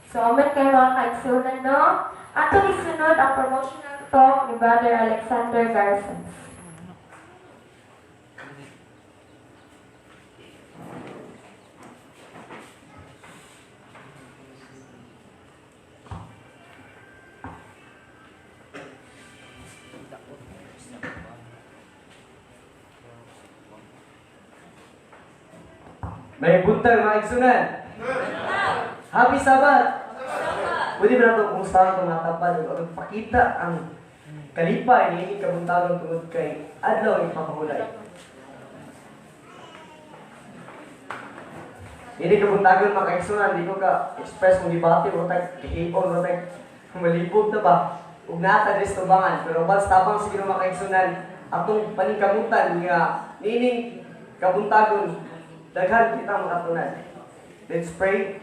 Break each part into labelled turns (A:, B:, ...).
A: So, amen kayo mga kaigsunan, no? Ato isunod ang promotional talk ni Brother Alexander Garson.
B: May buntag mga igsunan. Happy Sabbath! Pwede ba natin kumustahan itong natapan o pakita ang kalipay ni kabuntagon tungod kay adlaw ng papahulay. Hindi kabuntagon mga kaigsunan, di ko ka express mong debate o tayo kihipon o tayo malibog na ba? Huwag nata tubangan. Pero once tabang sige mga kaigsunan, atong paningkamutan nga nining kabuntagon daghan kita makatunan. Let's pray.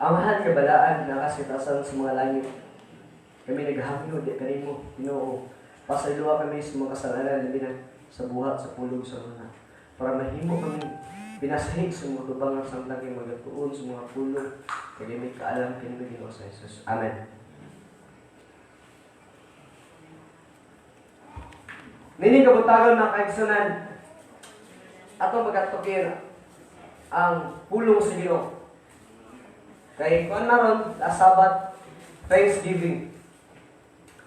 B: Amahan kabalaan na kasitasan sa mga langit. Kami naghahangyo, di kanimo, Ginoo. Pasayloa kami sa mga kasalanan labi na sa buhat, sa pulog, sa mga. Para mahimo kami pinasahig sa mga tubangan sa laging magatuon sa mga pulog. Kaya may kaalam kanimo Ginoo sa Jesus. Amen. Nini kabutagon na kaigsunan, atong magatukin ang pulong sa Ginoo. Kay kuan naron Sabat Thanksgiving.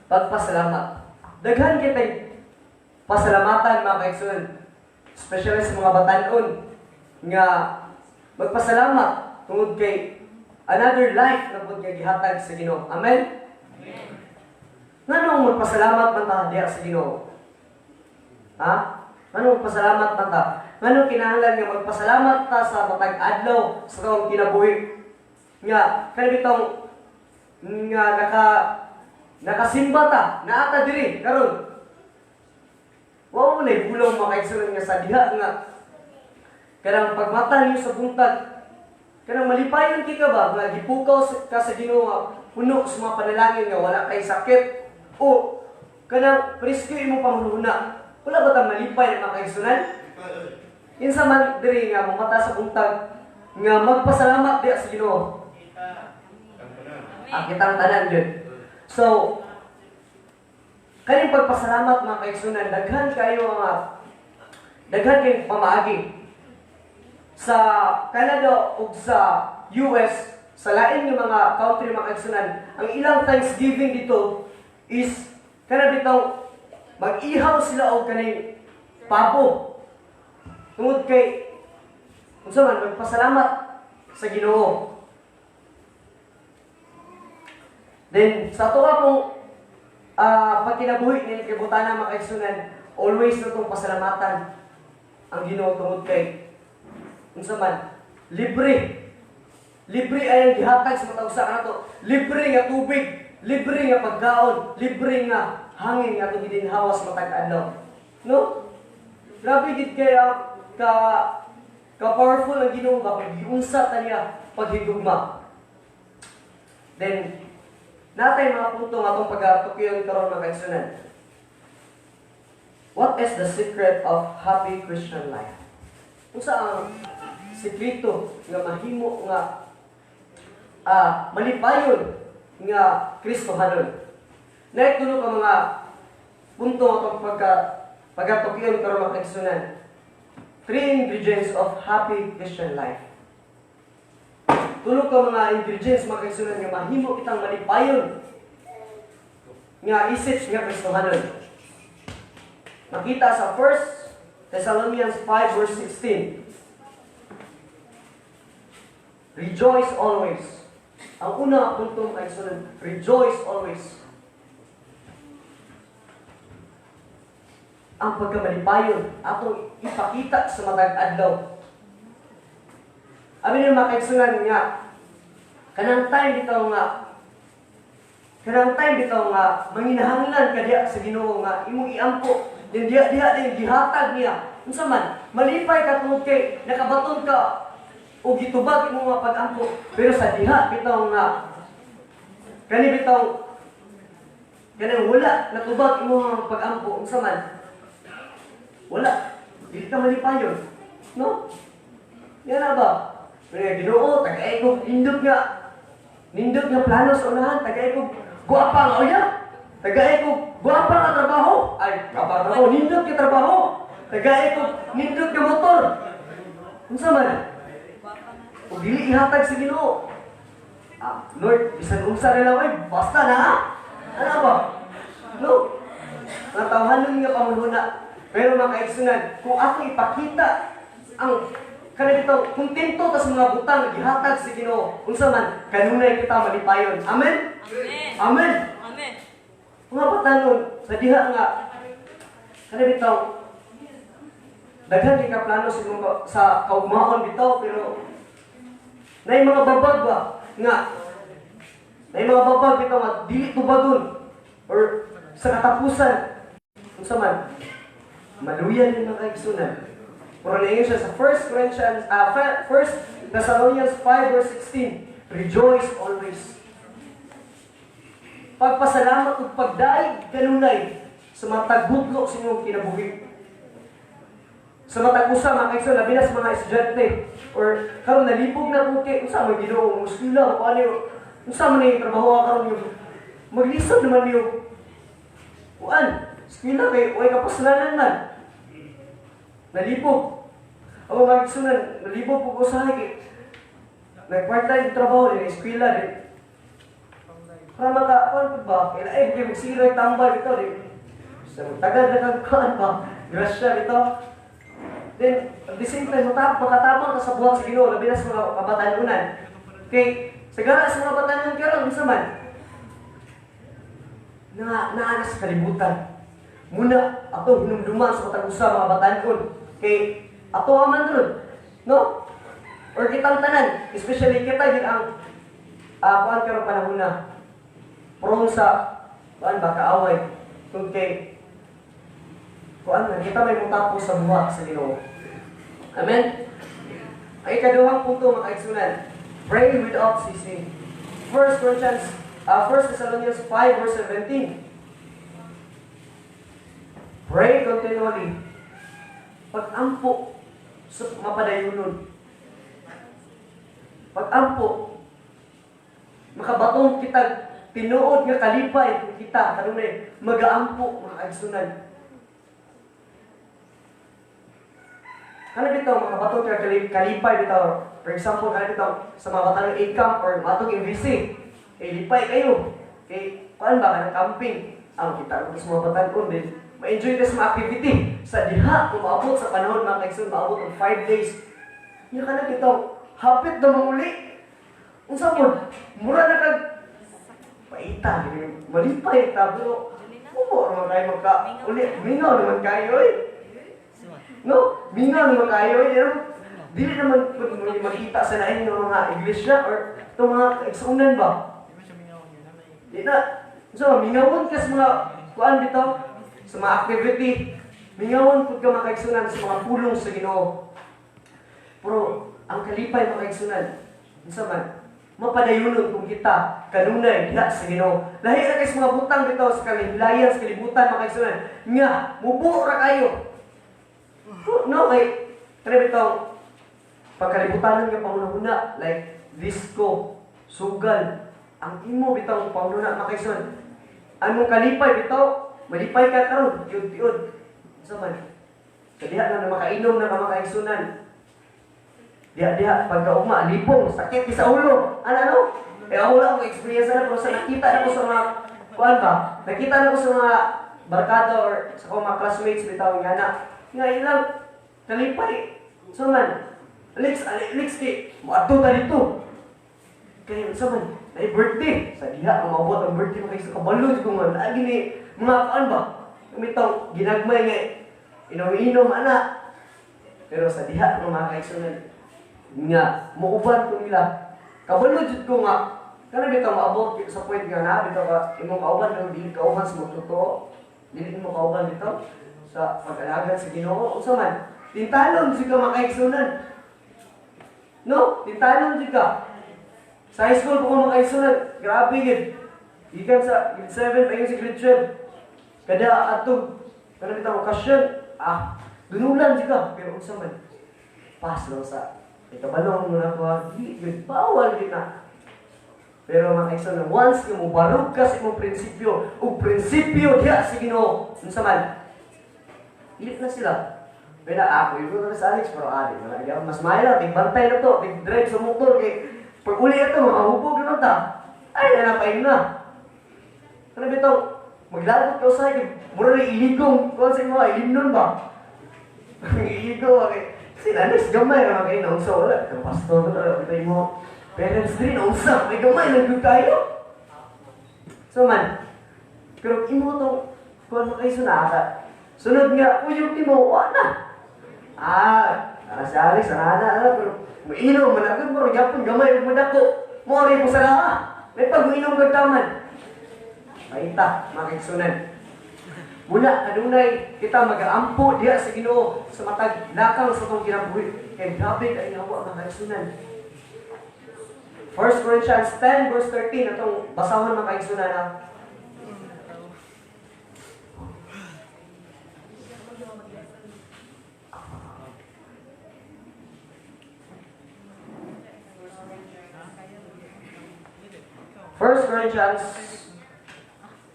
B: Pagpasalamat. Daghan kitay pasalamatan mga kaigsunan. Especially sa mga batan-on nga magpasalamat tungod kay another life na pud nga gihatag sa Ginoo. Amen. Nganong magpasalamat man ta diha sa Ginoo? Ha? Nganong magpasalamat man ta? Nganong kinahanglan nga magpasalamat ta sa matag adlaw sa tawong kinabuhi? Nga kanibitong nga nakasimba ta naata diri karon. Wa mo nay bulong mga kaigsunan nga sa diha nga kanang pagmata niyo sa buntag kanang malipayon kika ba nga gipukaw ka sa Ginoo puno sa mga panalangin nga wala kay sakit o kanang presko imo pamuluna. Wala ba ta malipay mga kaigsunan? Insa man diri nga mamata sa buntag nga magpasalamat diha sa Ginoo. Kitang tanan yun. So, kaning pagpasalamat mga kaigsunan, daghan kayong pamaagi sa Canada ug sa US, sa lain ng mga country mga kaigsunan, ang ilang Thanksgiving dito is kana bitong mag-ihaw sila og kaning pabo. Tungod kay unsa man magpasalamat sa Ginoo. Then, sa ito pong pagkinabuhi ng kibutana mga kaigsunan, always na itong pasalamatan ang Ginoo tungod kay unsa man, libre. Libre ay ang gihatag sa matawsa nato. Libre nga tubig, libre nga pagkaon, libre nga hangin nga itong ginhawa sa matag adlaw. No? Grabe gid kaya ka-powerful ang Ginoo ba kung giunsa ta niya paghigugma. Then, natay mga punto nga itong pag-tukyon karon mga kaigsunan. What is the secret of happy Christian life? Kung ang sekreto nga mahimo nga malipayon nga Kristohanon. Naitulo ka mga punto nga itong pag-tukyon karon mga kaigsunan. 3 ingredients of happy Christian life. Tulog ka mga ingredients mga kaigsunan nga mahimo kitang malipayon nga isip nga Kristohanon. Makita sa 1 Thessalonians 5 verse 16. Rejoice always. Ang una punto mga kaigsunan, rejoice always. Ang pagkamalipayon atong ipakita sa matag adlaw. Abi ni mga kaigsunan nga kanang time bitaw nga manginahanglan ka diha sa Ginoo nga imong iampo din diha din gihatag niya unsa man malipay ka tungod kay nakabaton ka o gitubag imong mga pag-ampo pero sa diha bitaw nga kanang wala natubag imong mga pag-ampo unsa man wala dili ka malipayon no yan na ba. Kaya Ginoo, tagay ko nindot nga plano sa unahan, tagay ko guwapa nga uya. Tagay ko guwapa nga trabaho. Ay, guwapa trabaho, nindot nga trabaho. Tagay ko nindot nga motor. Unsa man? Ug dili ihatag sa Ginoo. Lord, bisan unsa na lang basta na. Ano ba? No. Natawhanon nga pamunhuna. Pero mga kaigsunan, kung ako ipakita ang kanito kontento ta sa mga butang gihatag sa Ginoo, unsa man kanunay kita malipayon. Amen.
C: Amen.
B: Amen.
C: Amen.
B: Mga batanon sa diha nga kanito daghan ka plano sa kaugmaon bitaw pero nay mga babag ba nga nay mga babag bitaw nga dili tubagon or sa katapusan unsa man maluyan ni mga kaigsunan. Pero na siya sa 1 Corinthians 1 Thessalonians 5 verse 16, rejoice always. Pagpasalamat ug pagdaig kanunay sa matag budlo sa inyong kinabuhi. Sa matag usa mga kaigsunan labi na sa mga estudyante or karon nalibog na ko kay unsa man Ginoo mo eskwela ko ano unsa man ni trabaho karon yung maglisod naman niyo. Kuan, eskwela kay way kapasalanan man. Nalibog. Ako magsunan, nalibog po ko sa hagi. Nag-part-time trabaho din, eskwela din. Para maka-on ba? Kaya kayo magsira yung tambal ito din. Tagal na kagkaan ba? Grasya ito. Then, at the same time, makatabang ka sa buwan sa Ginoo, labi na sa mga kabatanunan. Kay, sagara sa mga batanunan karon minsan man, naanas sa kalibutan. Muna, ato hinumduman sa matag-usa mga batanon. Kay ato aman ron, no? Or kitang tanan, especially kita din ang kuan karon panahon na prone sa kuan ba kaaway tungod kay kuan na kita may mutapos sa buhat sa Ginoo. Amen. Ay ikaduhang punto mga kaigsunan, pray without ceasing. 1 Thessalonians 5 verse 17. Pray continually. Pag-ampo sa mapadayunon. Pag-ampo, makabatong kita tinuod nga kalipay kung kita kanunay mag-aampo mga kaigsunan. Kana bitaw makabatong ka kalipay bitaw. For example, kana bitaw sa mga batang A-camp or matong MVC, lipay kayo. Kay kuan ba kanang camping? Ang kita ko sa mga batanon din. Ma-enjoy this mga activity. Sa diha, kung maabot sa panahon mga kaigsunan, maabot ng 5 days. Yung ka na bitaw, hapit na mauli. Unsa mo, mura na kag paita, malipay, pero umo naman kayo magka-uli. Mingaw naman kayo eh. No? Mingaw naman kayo eh. Dili naman makita sa nain ng mga iglesia or itong mga kaigsunan ba? Di na. So, mingawon ka sa mga kuan bitaw. Sa mga activity, mingawon po ka mga kaigsunan sa mga pulong sa Ginoo. Pero, ang kalipay mga kaigsunan, unsa man, mapadayunon kung kita, kanunay, diha sa Ginoo. Lahi ra kay sa mga butang bitaw sa kalilayan, sa kalibutan mga kaigsunan, nga, mubo ra kayo. No, kay, kaya bitaw, pagkalibutanan nga pangunahuna, like, disco, sugal, ang imo bitaw pangunahuna mga kaigsunan, anong kalipay bitaw, malipay ka karon, tiud-tiud. Sa man. Kadiha na makainom na mga kaigsunan. Diha pagkaugma, lipong, sakit sa ulo. Ano? Eh ako lang ang experience na pero sa nakita na ko sa mga kuan ba? Nakita na ko sa mga barkada or sa mga classmates bitaw nga na. Nga ilang kalipay. So man, Alex kay moadto ta dito. Kaya sa man, na birthday. Sa diha ang maabot ang birthday mo kay sa kabalo ko man. Lagi ni mga kaan ba? Kumitaw, ginagmay nga, inom-inom, anak. Pero sa diha ng mga kaigsunan, nga, mauban ko nila. Kabalo jud ko nga, kana bitaw maabot sa point nga na, bitaw ka, imong kauban, pero dili kauban sa mga totoo. Dili mo kauban bitaw sa pag-alagan sa Ginoo. Unsa man, tintalon jud ka mga kaigsunan. No? Tintalon jud ka. Sa high school ko mga kaigsunan, grabe yun. Ikan sa grade 7, payon sa grade 12. Kada atog, kada bitaw okasyon, dunulan jud ka, pero unsa man, pas lang sa Ikabalong mo na ko, di yun, bawal din na. Pero mga kaigsoon, once nga mo barog ka sa imong prinsipyo, o prinsipyo diya sa Ginoo, unsa man, ilit na sila. Pero ako, yung na sa Alex, pero mas mahal na, tigbantay na to, tig-drive sa motor, kay pag uli ito, mahubog na ta. Ay, nanapain na. Ano bitong, maglagot ka usay, mura na iligong, kung sa mga ilimnon ba? Iligong, okay. Sila, next gamay na mga kayo, so wala, ang pastor na, ito mo, parents din, unsa, may gamay, nagdag tayo. So man, pero imo itong, kung ano kayo sunaka, sunod nga, uyog ni mo, wala. Si Alex, pero mainom, managod mo, yapon, gamay, madako, mori mo sa laka. May pag-uinom kagtaman. Paita, mga kaigsunan. Muna, kanunay, kita mag-aampo diya sa Ginoo sa matag lakaw sa itong kinabuhi. Kaya grabe ka inawa, mga kaigsunan. 1 Corinthians 10 verse 13, itong basahon mga kaigsunan na. First Corinthians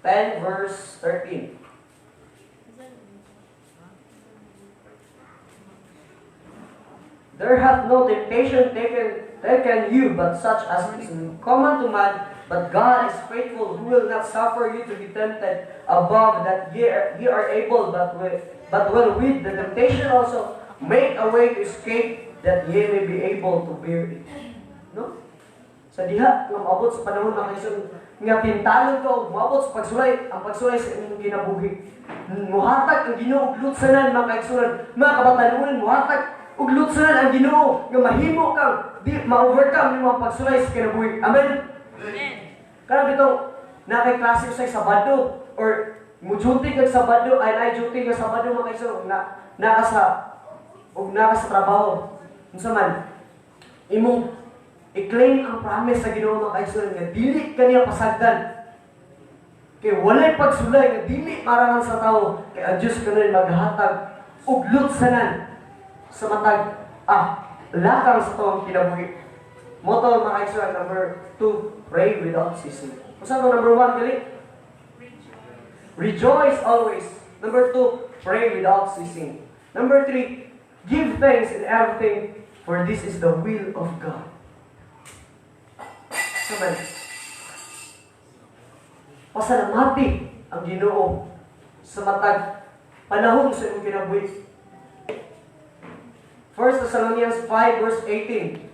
B: 10 verse 13. There hath no temptation taken you, but such as is common to man. But God is faithful, who will not suffer you to be tempted above that ye are able, but will with the temptation also make a way to escape, that ye may be able to bear it. No? Sa diha, nga maabot sa panahon ng Kristo, nga pintalon ko, maabot sa pagsulay, ang pagsulay sa inyong kinabuhi. Muhatag ang Ginoo, lutsanan, mga kaigsunan, mga kabatanunan, muhatag ug lutsanan ang Ginoo, nga mahimo kang di ma-overcome yung mga pagsulay sa kinabuhi. Amen? Amen. Kaya bitong, nakay klase sa Sabado, or mujuti kag Sabado, ay duty kag Sabado, mga kaigsunan, naka sa trabaho. Unsa man, imong i-claim ang promise sa Ginoo, mga kaigsunan, nga dili kaniya pasagdan. Kay walay pagsulay nga dili marangan sa tao, kay ang Diyos kanuy maghatag ug lutsanan sa matag lakang sa tawang kinabuhi. Motto, mga kaigsunan, number 2, pray without ceasing. Usa to number 1 gali? Rejoice always. Number 2, pray without ceasing. Number 3, give thanks in everything, for this is the will of God. Saman, pasalamati ang Ginoo sa matag panahon sa imong kinabuhi. 1 Thessalonians 5 verse 18.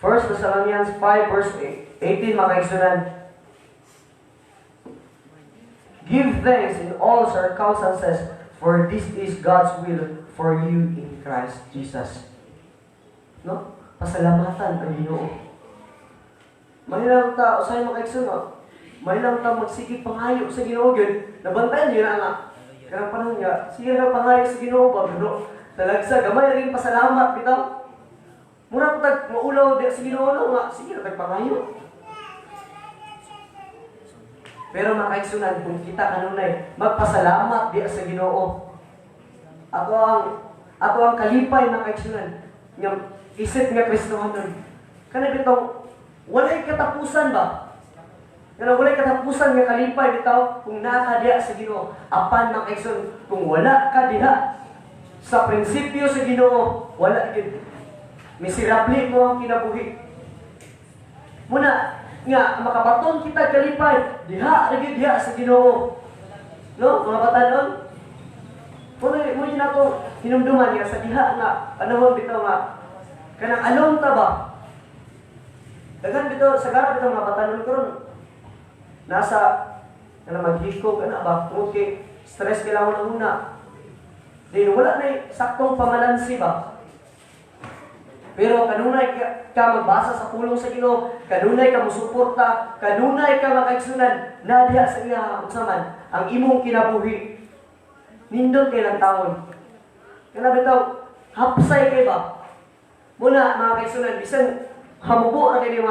B: First Thessalonians 5 verse 18, mga kaigsunan. Give thanks in all circumstances, for this is God's will for you in Christ Jesus. No? Pasalamatan ang Ginoo. Mahilang ta, usay mga kaigsunan, mahilang ta magsigig pangayo sa Ginoo gyud. Nabantayan niyo na nga. Kanang panahon nga, sige na pangayo sa Ginoo ba, pero talagsa gamay rin pasalamat bitaw. Mura patag maulaw di sa Ginoo nga, sige na pangayo. Pero mga kaigsunan, kung kita kanunay magpasalamat di sa Ginoo, ato ang kalipay, mga kaigsunan, nga isip nga Kristohanon. Kana bitong walay katapusan ba? Kana walay katapusan nga kalipay bitaw kung naa ka diha sa Ginoo. Apan, mga kaigsunan, kung wala ka diha sa prinsipyo sa Ginoo, wala gid. Miserable mo ang kinabuhi. Muna nga makabaton kita kalipay diha sa Ginoo. No, mga batanon. Mo din ako hinumduman nga sa diha nga panahon bitaw nga kanang alom ta ba? Dagan bitaw sa garap bitaw mga batanon karon. Nasa kana maghikog ana ba tungod kay stress kailangan una. Then wala na saktong pamalansi ba? Pero kanunay ka magbasa sa pulong sa Ginoo, kanunay ka musuporta, kanunay ka makaigsunan, nadiha sa iya unsaman ang imong kinabuhi. Nindot kay lang taon. Kana bitaw, hapsay kay ba? Muna, mga kaigsunan, bisan hamubo na kayo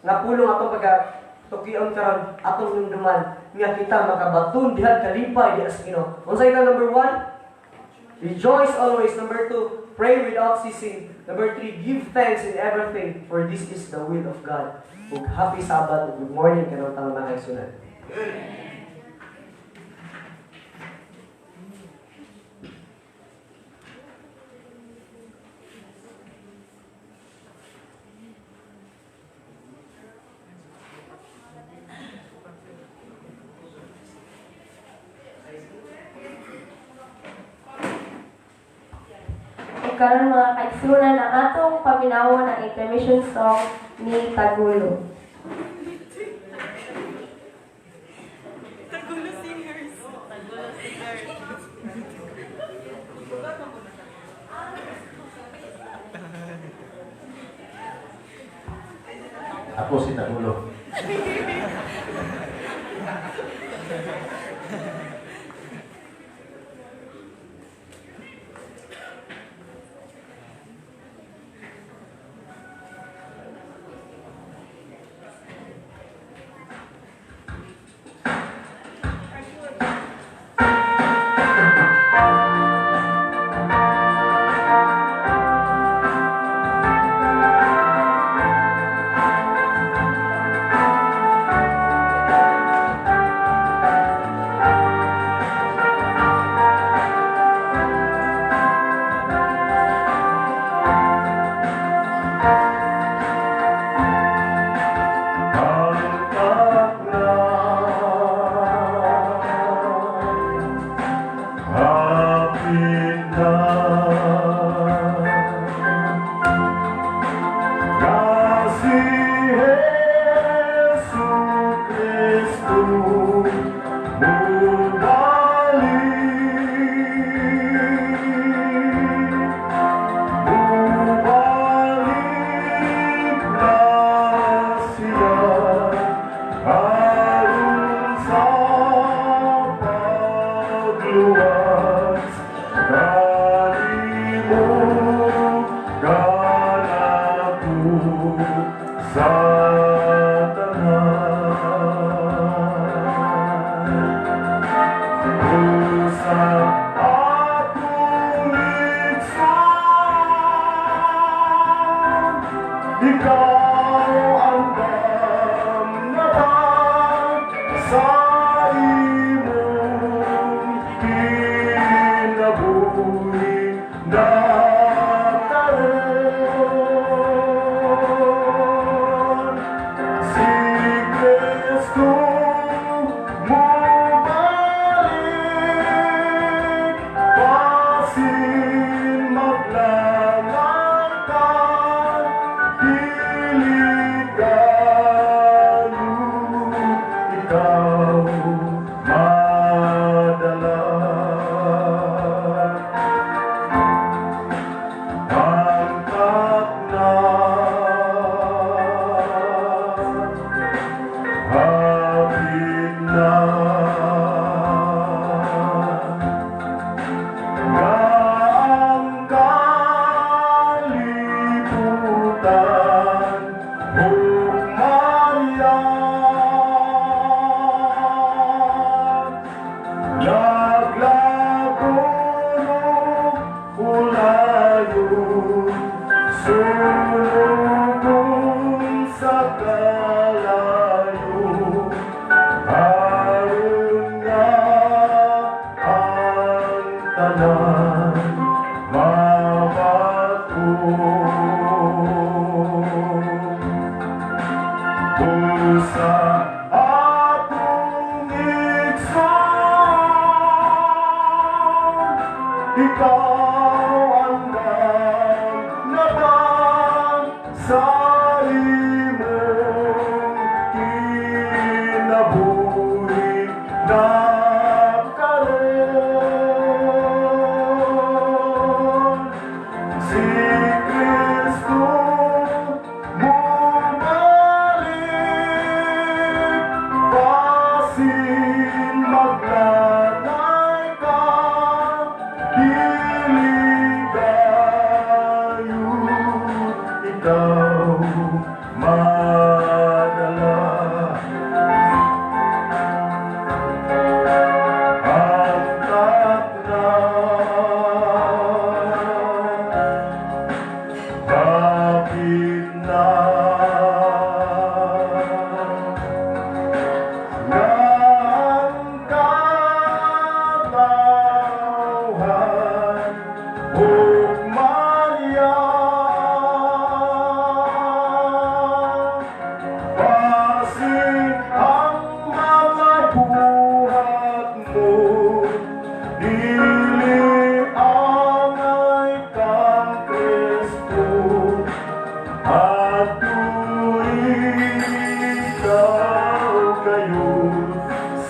B: nga pulong atong pagka-tukion karon atong numduman nga kita makabatun diha kalipay diha sa Ginoo. Unsay ka number 1? Rejoice always. Number 2, pray without ceasing. Number 3, give thanks in everything, for this is the will of God. Ug happy Sabbath ug good morning kanang tanang mga kaigsunan.
A: Karon mga kaigsunan ang atong paminawon ang intermission song ni Tagulo.
C: Tagulo singers. Tagulo singers.
D: Ako si Tagulo.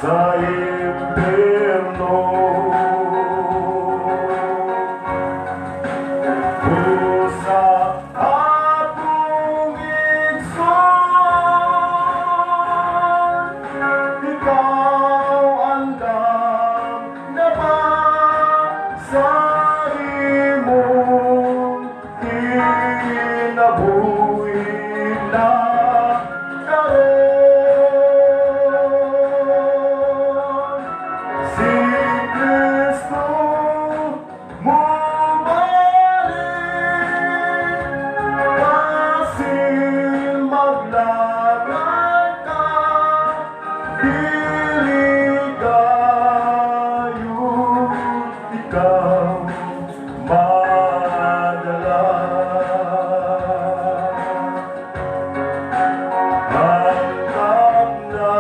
D: sa impyerno. Pusa akong igsoon, ikaw ang napasabi mong kinabuhi na karon. Si Kristo bumalik, kasil maglakad ka, dili gayon ikaw madala. Hanggang na,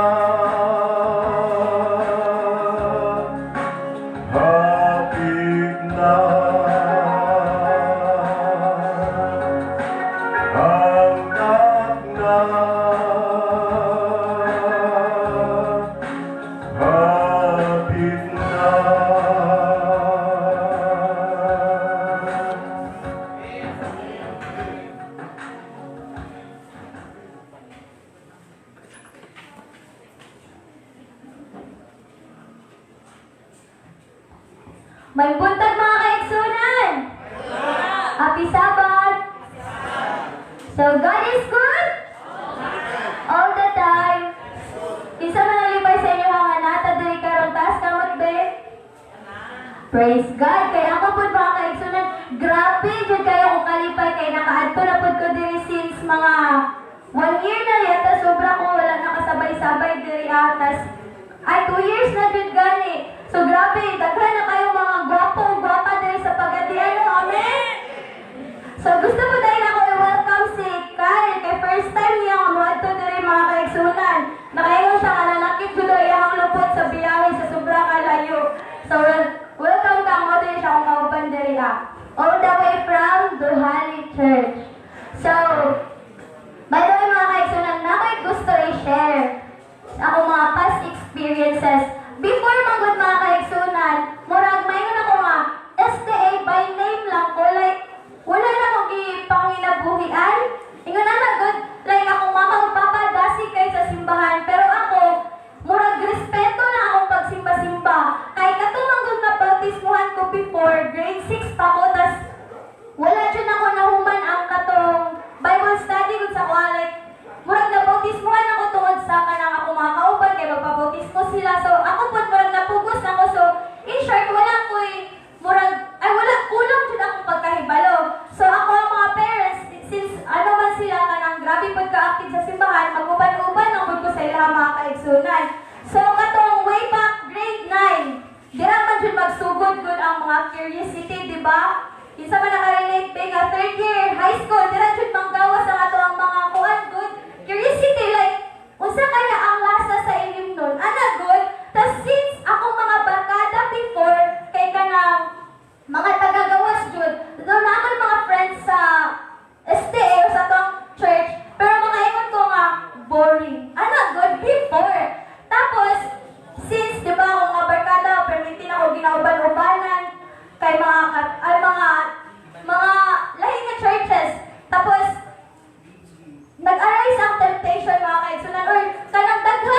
D: hapit na, hanggang na, hapit na.
A: May buntag mga kaigsunan! Happy Sabbath! So God is good? All the time. Isa man nalipay sa inyo mga nata diri karon taas kamot be. Praise God! Kay ako po mga kaigsunan, grabe jud kayo kung kalipay kay nakaadto na pud ko diri since mga 1 year na yata sobra ko wala nakasabay-sabay diri atas. Ay 2 years na jud gani. So grabe, daghan na kayo mga gwapa diri sa pagadian. Amen. So gusto ko dahil ako i-welcome si Kyle kay first time niya moadto diri mga kaigsunan. Nakaingon siya nga nanakit jud iyang lupot sa biyahe sa sobra kalayo. So welcome ka mo diri sa akong kauban diri all the way from Duhali Church. So by the way mga kaigsunan, na may gusto i-share ako mga past experiences. Before magod mga kaigsunan, murag mayroon ako nga STA by name lang ko, like wala na akong ipanginabuhian. Ingon na nagod, like akong mama o papa dasi kay sa simbahan, pero ako murag respeto na akong pagsimba-simba. Kay katumangod na bautismuhan ko before, grade 6 pa ko, tas wala dyan ako nahuman ang katong Bible study kung sa kuha, like murag na bautismuhan ako tungod sa kanang ako mga kauban kay magpabautismo sila. So ako po murag napugos na ako. So in short, wala ko'y murag wala kulang jud akong pagkahibalo. So ako ang mga parents since ano man sila kanang grabe pud ka-active sa simbahan, maguban-uban lang pud ko sa ilang mga kaigsunan. So katong way back grade 9, dira man jud magsugod gud ang mga curiosity, di ba? Isa man nakarelate ba nga third year high school, dira jud manggawas ang ato ang mga kuan good curiosity, like unsa kaya ang lasa sa ilim nun? Ana good. Tas since akong mga barkada before kay kanang mga taga-gawas jud, doon naman mga friends sa STA o sa tong church, pero mga ingon ko nga boring. Ana good before. Tapos since di ba akong mga barkada, permitin ako ginauban-ubanan kay mga lahi nga churches. Tapos nag-arise ang temptation mga kaigsunan or kanang daghan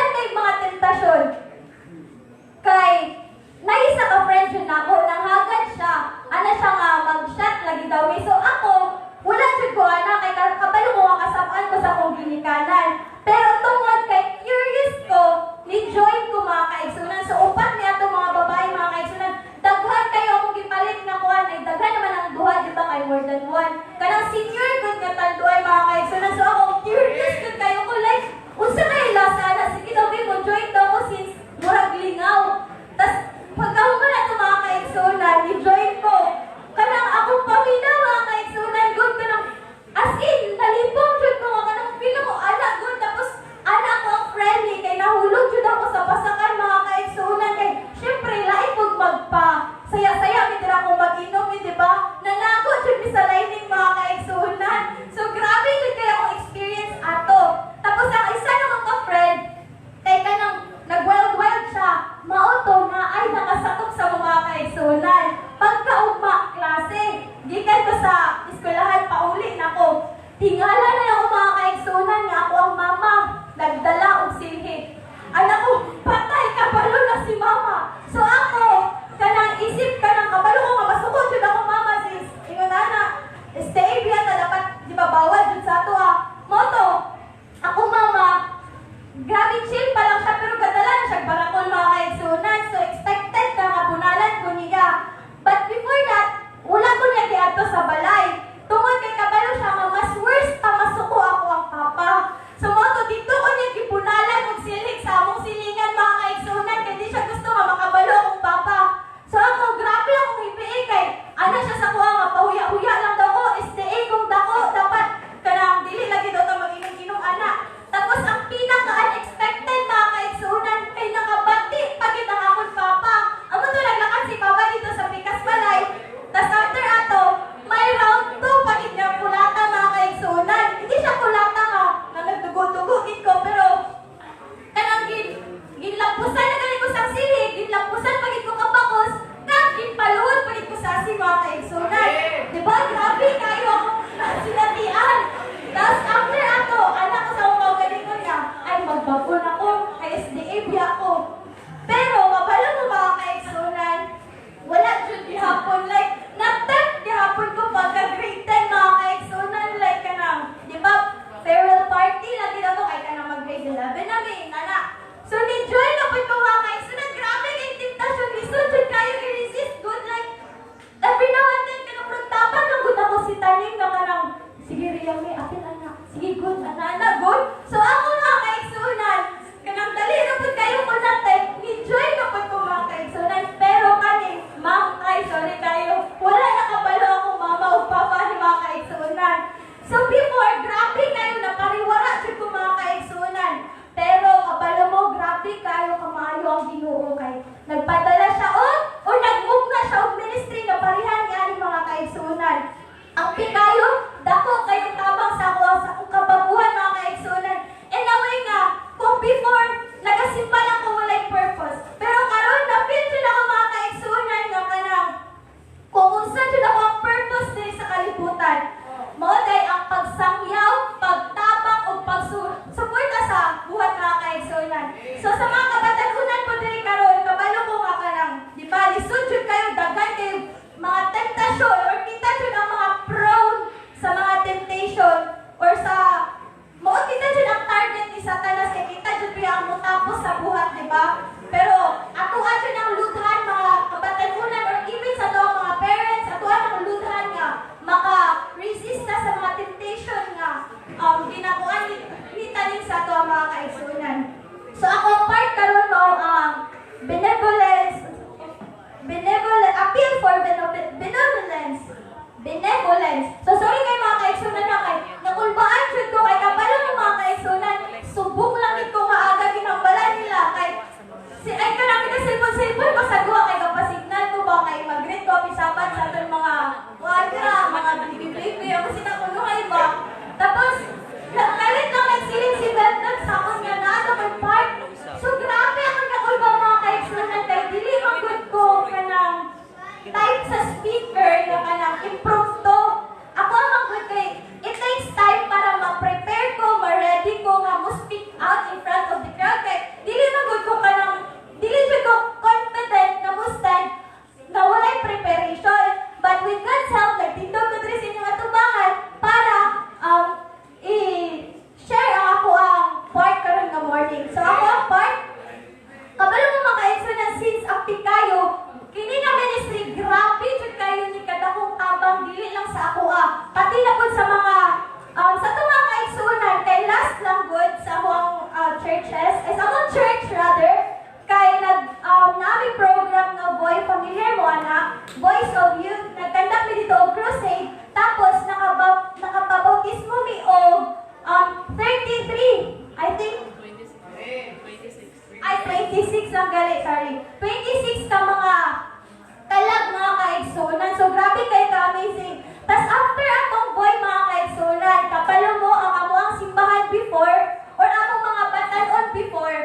A: ba? Pero ato ato ng ludhan mga kabatanunan or even sa to mga parents, ato ang ludhan nga maka-resist na sa mga temptation nga ginakuan ni tanin sa to mga kaigsunan. So ako ang part karon mo ang appeal for benevolence. So sorry kay mga kaigsunan na kay nakulbaan jud ko kay kapalo ng mga kaigsunan. Subok lang ito maaga ginambalan nila kay ay kanang kita cellphone pasagwa kay kapasignal ko ba kay mag-greet ko pisabat sa aton mga wadra, mga baby ako sinakunuhay ba. Tapos nakalit lang nagsiling si Bernard sa akong nga nato kay part. So grabe ako nakulba mga kaigsunan kay dili man gud ko kanang type sa speaker nga kanang improve to. Ako ang good kay it takes time para ma-prepare ko, ma-ready ko nga mo speak out in front of the crowd kay dili man gud ko kanang dili jud ko confident na mo stand na walay preparation. But with God's help, nagtindog ko diri sa inyong atubangan para i-share ako ang part karon nga morning. So ako ang part kabalo mo maka-excellent since active kayo kini nga ministry grabe jud kayo ni kadakong tabang dili lang sa ako pati na pud sa mga sa to mga kaigsunan kay last lang good sa among churches sa among church rather kay nami program nga boy familiar mo ana Voice of Youth nagkandak mi dito og crusade tapos nakapabautismo mi og 33 I think 26 lang gali, sorry. 26 ka mga talag mga kaigsunan. So, grabe kayo ka-amazing. Tas after atong boy mga kaigsunan, kapalo mo ang amo ang simbahan before or among mga batanon before,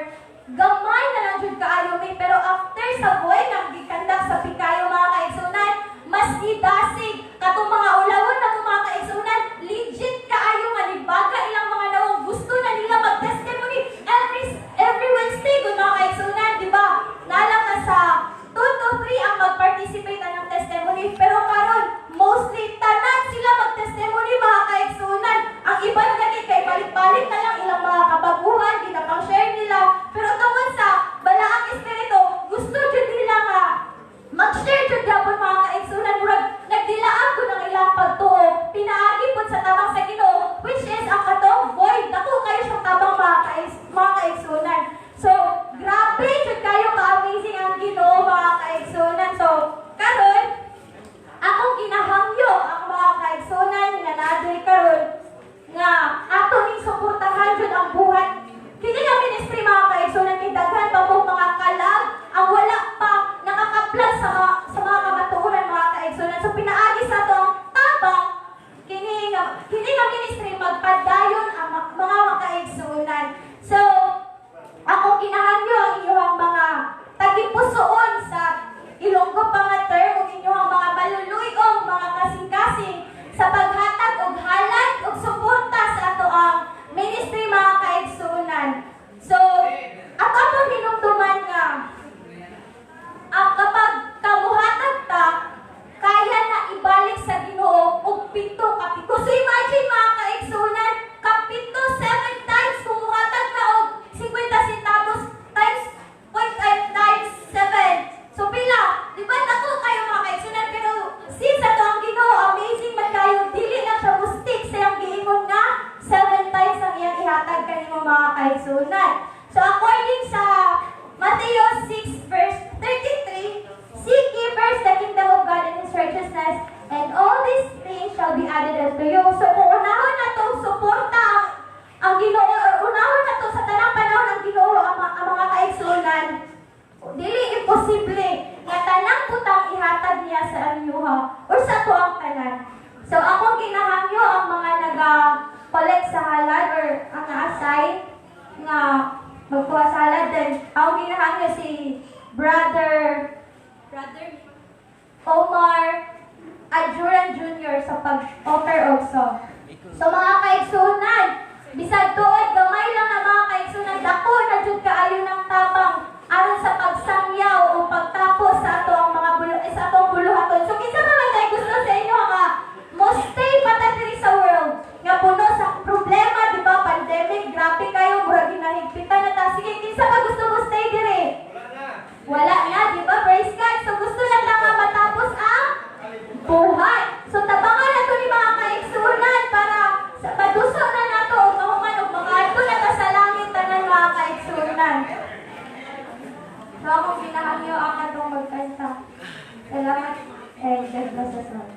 A: gamay na lang jud kaayo may pero after sa boy nang gikandak sa pikayo mga kaigsunan, mas idasig katong mga ulawon na mga kaigsunan, legit kaayo nga nibaga ilang mga nawong gusto na nila mag-testimony every Wednesday kung mga kaigsunan, di ba? Nalang na sa 2 to 3 ang mag-participate ng testimony. Pero karon mostly tanan sila mag-testimony mga kaigsunan. Ang iba lagi kay balik-balik na lang ilang mga kabaguhan, ginapang-share nila. Pero tungod sa balaang espiritu, gusto jud nila nga mag-share jud gyapon mga kaigsunan. Murag nagdilaan ko ng ilang pagtuo. Pinaagi pud sa tabang sa Ginoo, which is ang katong void. Dako kayo sa tabang mga kaigsunan. So, grabe jud kayo ka-amazing ang Ginoo mga kaigsunan. So, karon akong ginahangyo ang mga kaigsunan nga naadtoy karon nga ato ning suportahan jud ang buhat. Kini nga ministry mga kaigsunan kay daghan pa po mga kalag ang wala pa nakaka-plus sa mga kamatuoran mga kaigsunan. So, pinaagi sa to ang tabang kini nga ministry magpadayon ang mga kaigsunan. So, ako kinahangyo ang inyong mga tagipusoon sa Ilonggo pa nga term ug inyong mga maluluyong mga kasing-kasing sa paghatag og halad ug suporta sa ato ang ministry mga kaigsunan. So, ato pong hinumduman nga kapag kamuhatag ta kaya na ibalik sa Ginoo og 7 kapito. So imagine mga kaigsunan, kapito 7 times kumuhatag na og 50 centavos times 0.5 times 7. So pila, di ba dako kayo mga kaigsunan pero since ato ang Ginoo amazing man kayo dili na siya mustik sa iyang giingon nga 7 times ang iyang ihatag kanimo mga kaigsunan. So according sa Matthew 6 verse 33, seek ye first the kingdom of God and His righteousness, and all these things shall be added unto you. So kung unahon na itong suporta ang Ginoo, or unahon na ito sa tanang panahon ang Ginoo ang mga kaigsunan, dili imposible nga tanang putang ihatag niya sa anyuha or sa tuang tanan. So akong ginahangyo ang mga naga-collect sa halad or ang na-assign nga magkuha sa halad din. Akong ginahangyo si Brother Omar Adjuran Jr. sa pag-offer also. So mga kaigsunan, bisag tuod gamay lang na mga kaigsunan, dako na jud kaayo ng tabang aron sa pagsangyaw o pagtapos sa ato ang mga sa atong buluhaton. So kinsa ba man tayo gusto sa inyo nga mo stay patatiri sa world nga puno sa problema, di ba? Pandemic, grabe kayo, murag hinahigpitan na ta. Sige, kinsa ba gusto mo stay dire? So akong pinahangyo ang atong magkanta. Salamat and God bless us all.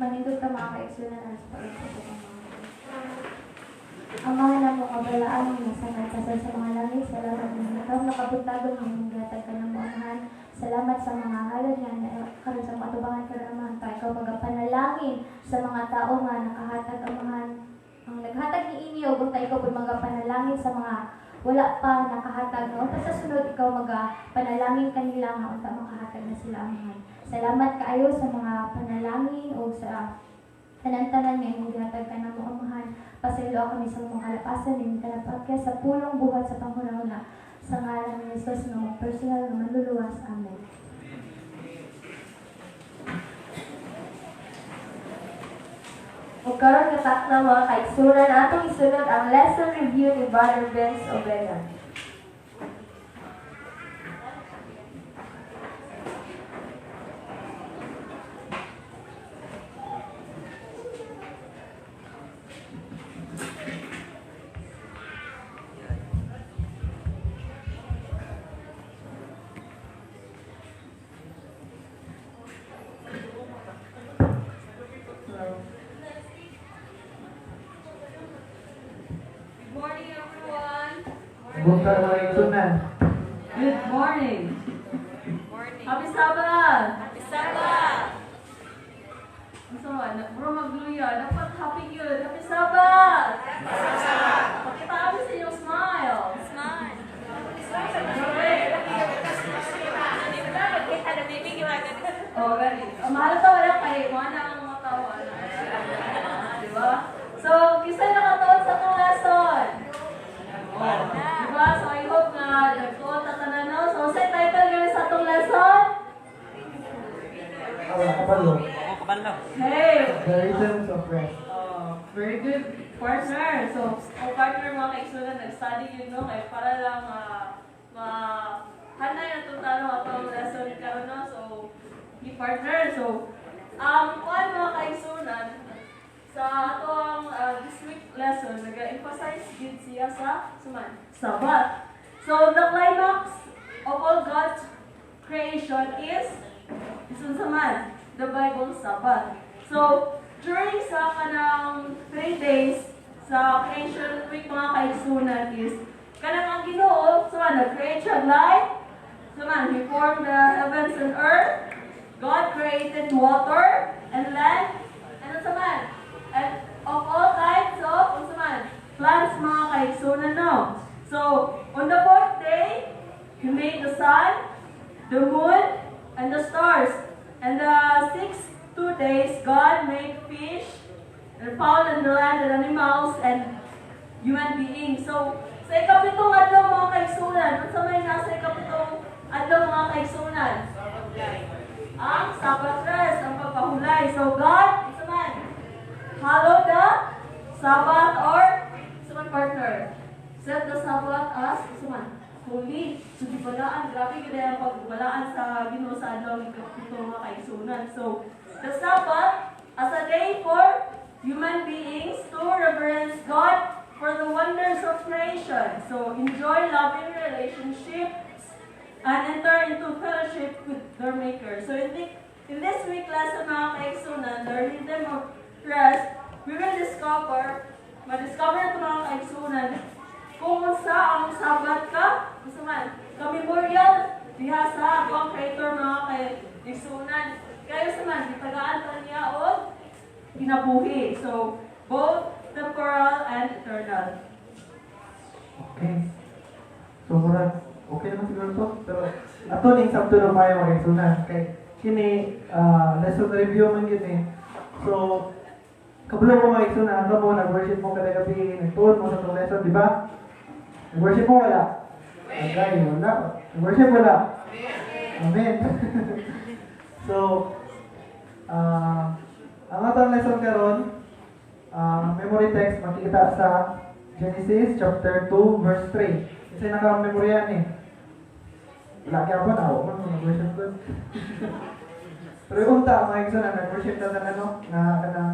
A: Manindot ka mga kaigsunan sa pag-isip ng mga Amahan na mo kabalaan mo nasa nagkasal sa mga langit. Salamat ng ikaw nakabuntagon mo yung gatag ka ng amahan. Salamat sa mga halad nga na karon sa matubangan ka naman. Ta ikaw magapanalangin sa mga tao nga nakahatag amahan. Ang naghatag ni inyo kung tayo po magapanalangin sa mga wala pa nakahatag no. Tapos sa sunod ikaw magapanalangin kanila nga unta makahatag na sila amahan. Salamat kaayo sa mga panalangin o sa tanan-tanan nga imong gihatag ka namo amahan. Pasaylo kami sa mga kalapasan ng kalapakya sa pulong buhat sa panghunahuna. Sa ngalan ni Jesus nga mga personal na manluluwas. Amen. O karon katak na mga kaigsunan, atong isunod ang lesson review ni Brother Benz Obeda.
C: Good morning, everyone.
E: Bukan mga igsunan.
F: Good morning.
C: Morning.
F: Happy Sabbath.
C: Happy Sabbath.
F: So, bro magluya. Dapat happy yun. Happy Sabbath. Pakita kami sa inyong smile.
C: Smile.
F: Oh, ganit. Mahal to wala kay mga nang matawa. Diba? So, kisa nakatuon sa itong lesson. Diba? So, I hope na nagtuon ta tanan no. So, sa title ngayon sa itong lesson?
E: Kapalo.
F: Hey!
E: The Rhythms of Rest.
F: Very good partner. So, ang partner mga kaigsunan, nag-study yun, no? Kaya para lang hanay na itong tanong atong lesson karon no? So, ni partner. So, kuan mga kaigsunan, sa atong this week lesson, nag-emphasize gid siya sa Sabbath. So, the climax of all God's creation is the Bible Sabbath. So, during sa kanang 3 days sa creation week mga kaigsunan is kanang ang Ginoo nag-create siya light. He formed the heavens and earth. God created water and land. Ano and of all types of plants mga kaigsunan no. So, on the 4th day, He made the sun, the moon, and the stars. And the 2 days, God made fish, and fowl in the land, and animals, and human beings. So, sa ikapitong adlaw mga kaigsunan, ano sa may nasa ikapitong adlaw mga kaigsunan? Ang Sabbath rest, ang pagpahulay. So, God, hallow the Sabbath or partner. Set the Sabbath as holy. So, di balaan. Grabe ganda ang pagbalaan sa Ginoo sa adlaw ng ikapitong mga kaigsunan. So, the Sabbath as a day for human beings to reverence God for the wonders of creation. So, enjoy loving relationships and enter into fellowship with their Maker. So, in this week lesson mga kaigsunan, the rhythm of rest, we will ma-discover ito mga kaigsunan kung sa ang Sabbath ka, ka-memorial diha sa akong creator mga kaigsunan. Kayo gitagaan pa niya o kinabuhi. So, both temporal and eternal.
E: Okay. So, murag, okay naman siguro to. Pero, ato ning sabto na tayo mga igsunan. Okay. Kini, lesson review man yun eh. So, kabalo mo mga igsunan, ato mo, nag-worship mo kada gabi, nagtuon mo sa itong lesson, di ba? Nag-worship mo wala? Okay, wala. Nag-worship wala? Amen. So, ang atong lesson karon, memory text makikita sa Genesis chapter 2 verse 3. Kasi naka-memoryan eh. Wala kaya po na ako mag-worship ko. Pero yung unta, mga igsoon na nag-worship na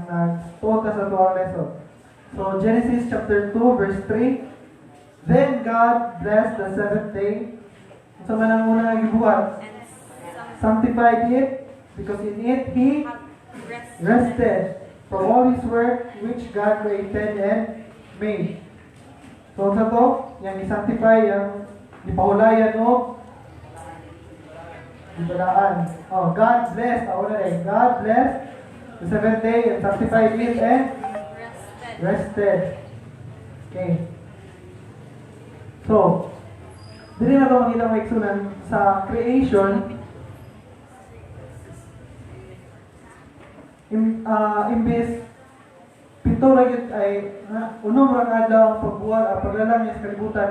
E: nag-tuot ka sa tuwang lesson. So, Genesis chapter 2 verse 3. Then God blessed the seventh day. Sa manang muna nga gibuhat, sanctified it, because in it He rested from all His work which God created and made. So sa to, yang i-sanctify, yang ipahulayan o ibalaan. Oh, God bless. Ako na rin. God bless the seventh day and sanctified it and rested. Okay. So, dili na ito makita ang eksunan sa creation. Imbis pito ra gyud ay unom ra adlaw ang pagbuhat paglalang niya sa kalibutan.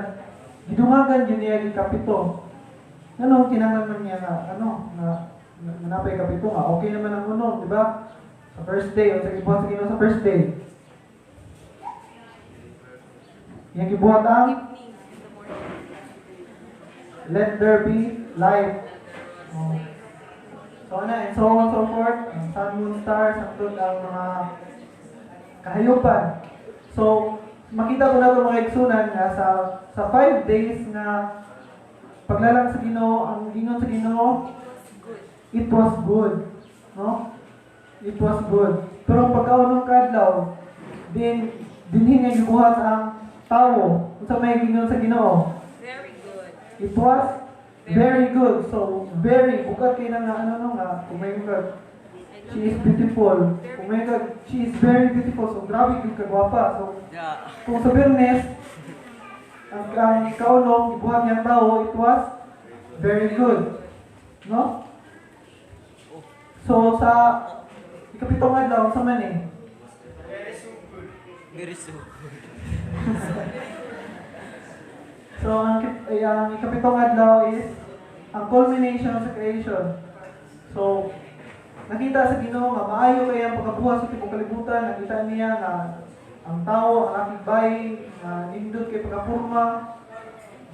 E: Gidungagan gyud niya gikapito. Ano kinahanglan man niya na napay kapito nga okay naman ang unom, di ba? Sa first day o sa gibuhat sa Ginoo sa first day. Yang gibuhat ang let there be light. Oh. So and so on and so forth. Ang sun, moon, stars, ang ang mga kahayupan. So, makita ko na ito mga iksunan nga sa 5 days na paglalang sa Ginoo, ang gingon sa Ginoo, it was good. No? It was good. Pero pagkaunong kadlaw, dinhi nga gibuhat ang tao. Unsa may gingon sa Ginoo?
C: Very good.
E: It was very good. So, very, bukat kayo na nga, kung may mga, she is beautiful. Kung may mga, she is very beautiful. So, grabe yung kagwapa. So, kung sa Bernes, ang kaunong, ibuhat niyang tao, it was very good. No? So, sa ikapitong adlaw, sa man eh?
B: Very soon.
E: So, ang ikapitong adlaw is ang culmination sa creation. So, nakita sa Ginoo nga maayo kay ang pagkabuhat sa tibok kalibutan. Nakita niya nga ang tao, ang aking bayi, na nindot kay pagkapurma,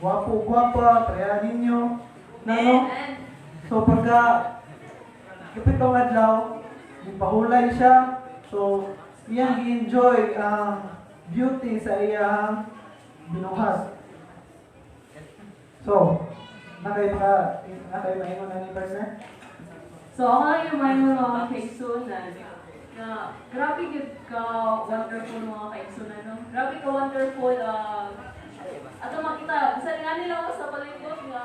E: gwapo-gwapa, pareha ninyo. No? So, pagka ikapitong adlaw, ipahulay siya. So, iyang i-enjoy ang beauty sa iyang binuhat. So, nakay maingon na ni partner?
F: So, ako lang yung may mga kaigsunan na grabe yun ka wonderful mga kaigsunan, no? Grabe ka wonderful, ato makita, kasi nga nila ako sa palibot nga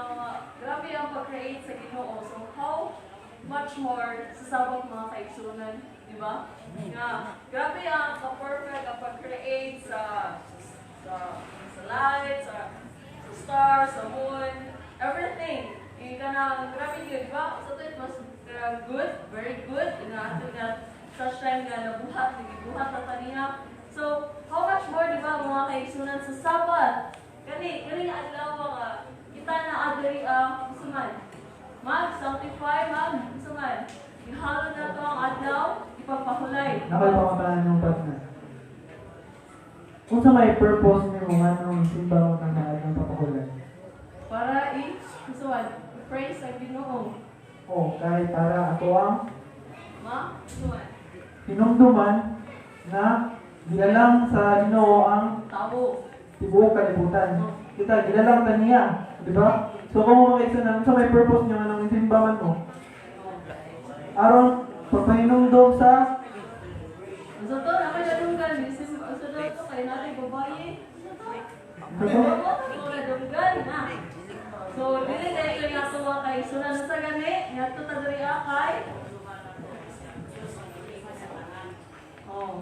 F: grabe ang pag-create sa Ginoo. So, how much more sa sabot mga kaigsunan, di ba? Nga, grabe ang ka-perfect ang pag-create sa light, sa stars, sa moon, everything. Yung kanang grabe yun, di ba? So, it was good, very good. Inato na such time na nabuhat, nagibuhat na kaniya. So, how much more, di ba, mga kaigsunan sa Sabat? Kani nga adlaw nga, kita na agari ang suman. Mag-sanctify, suman. Ihalo na to ang adlaw, ipagpahulay.
E: Nakay pangutanan ng partner. Kung sa may purpose ni mo nga nung simba mo ng ng papahulay.
F: Para praise ang Ginoo.
E: O, kahit para ato ang
F: Suman.
E: hinumduman na gilalang sa Ginoo ang
F: Tao.
E: tibuok kalibutan. Kita, gilalang ta niya. Di ba? So, kung mo makikita sa may purpose niyo nga nung simbaman mo, aron pagpahinumdum sa
F: So to, naman nadunggan. So to, kay natin babae. Nadunggan na. So, dili na ito yung atuwa kay sunan sa gani. Yato ta diri kay. Oh.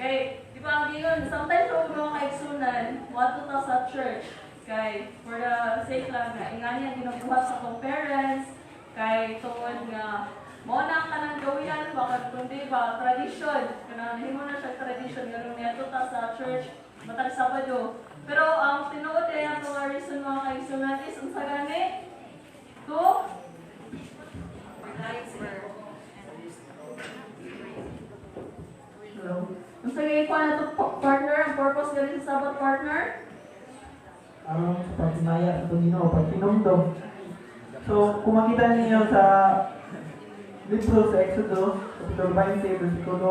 F: Kay, di ba ang gingon, sometimes kung mga kaigsunan, wato ta sa church. Kay, for the sake lang na, ingani ang ginabuhat sa kong parents. Kay, tuon nga, mo na ka ng gawian, bakit kundi ba, tradisyon. Kanang himo na siya tradisyon, ganun niya ta sa church, matag Sabado. Pero ang tinuod ay ang mga reason mga kaigsunan is, ang sagani, to, ang sagani ko na to partner, ang purpose galing sa Sabbath partner.
E: aron sa paghinaya sa Ginoo, paghinumdum. So, kung makita ninyo sa libro sa Exodus, Kapitulo 20, versikulo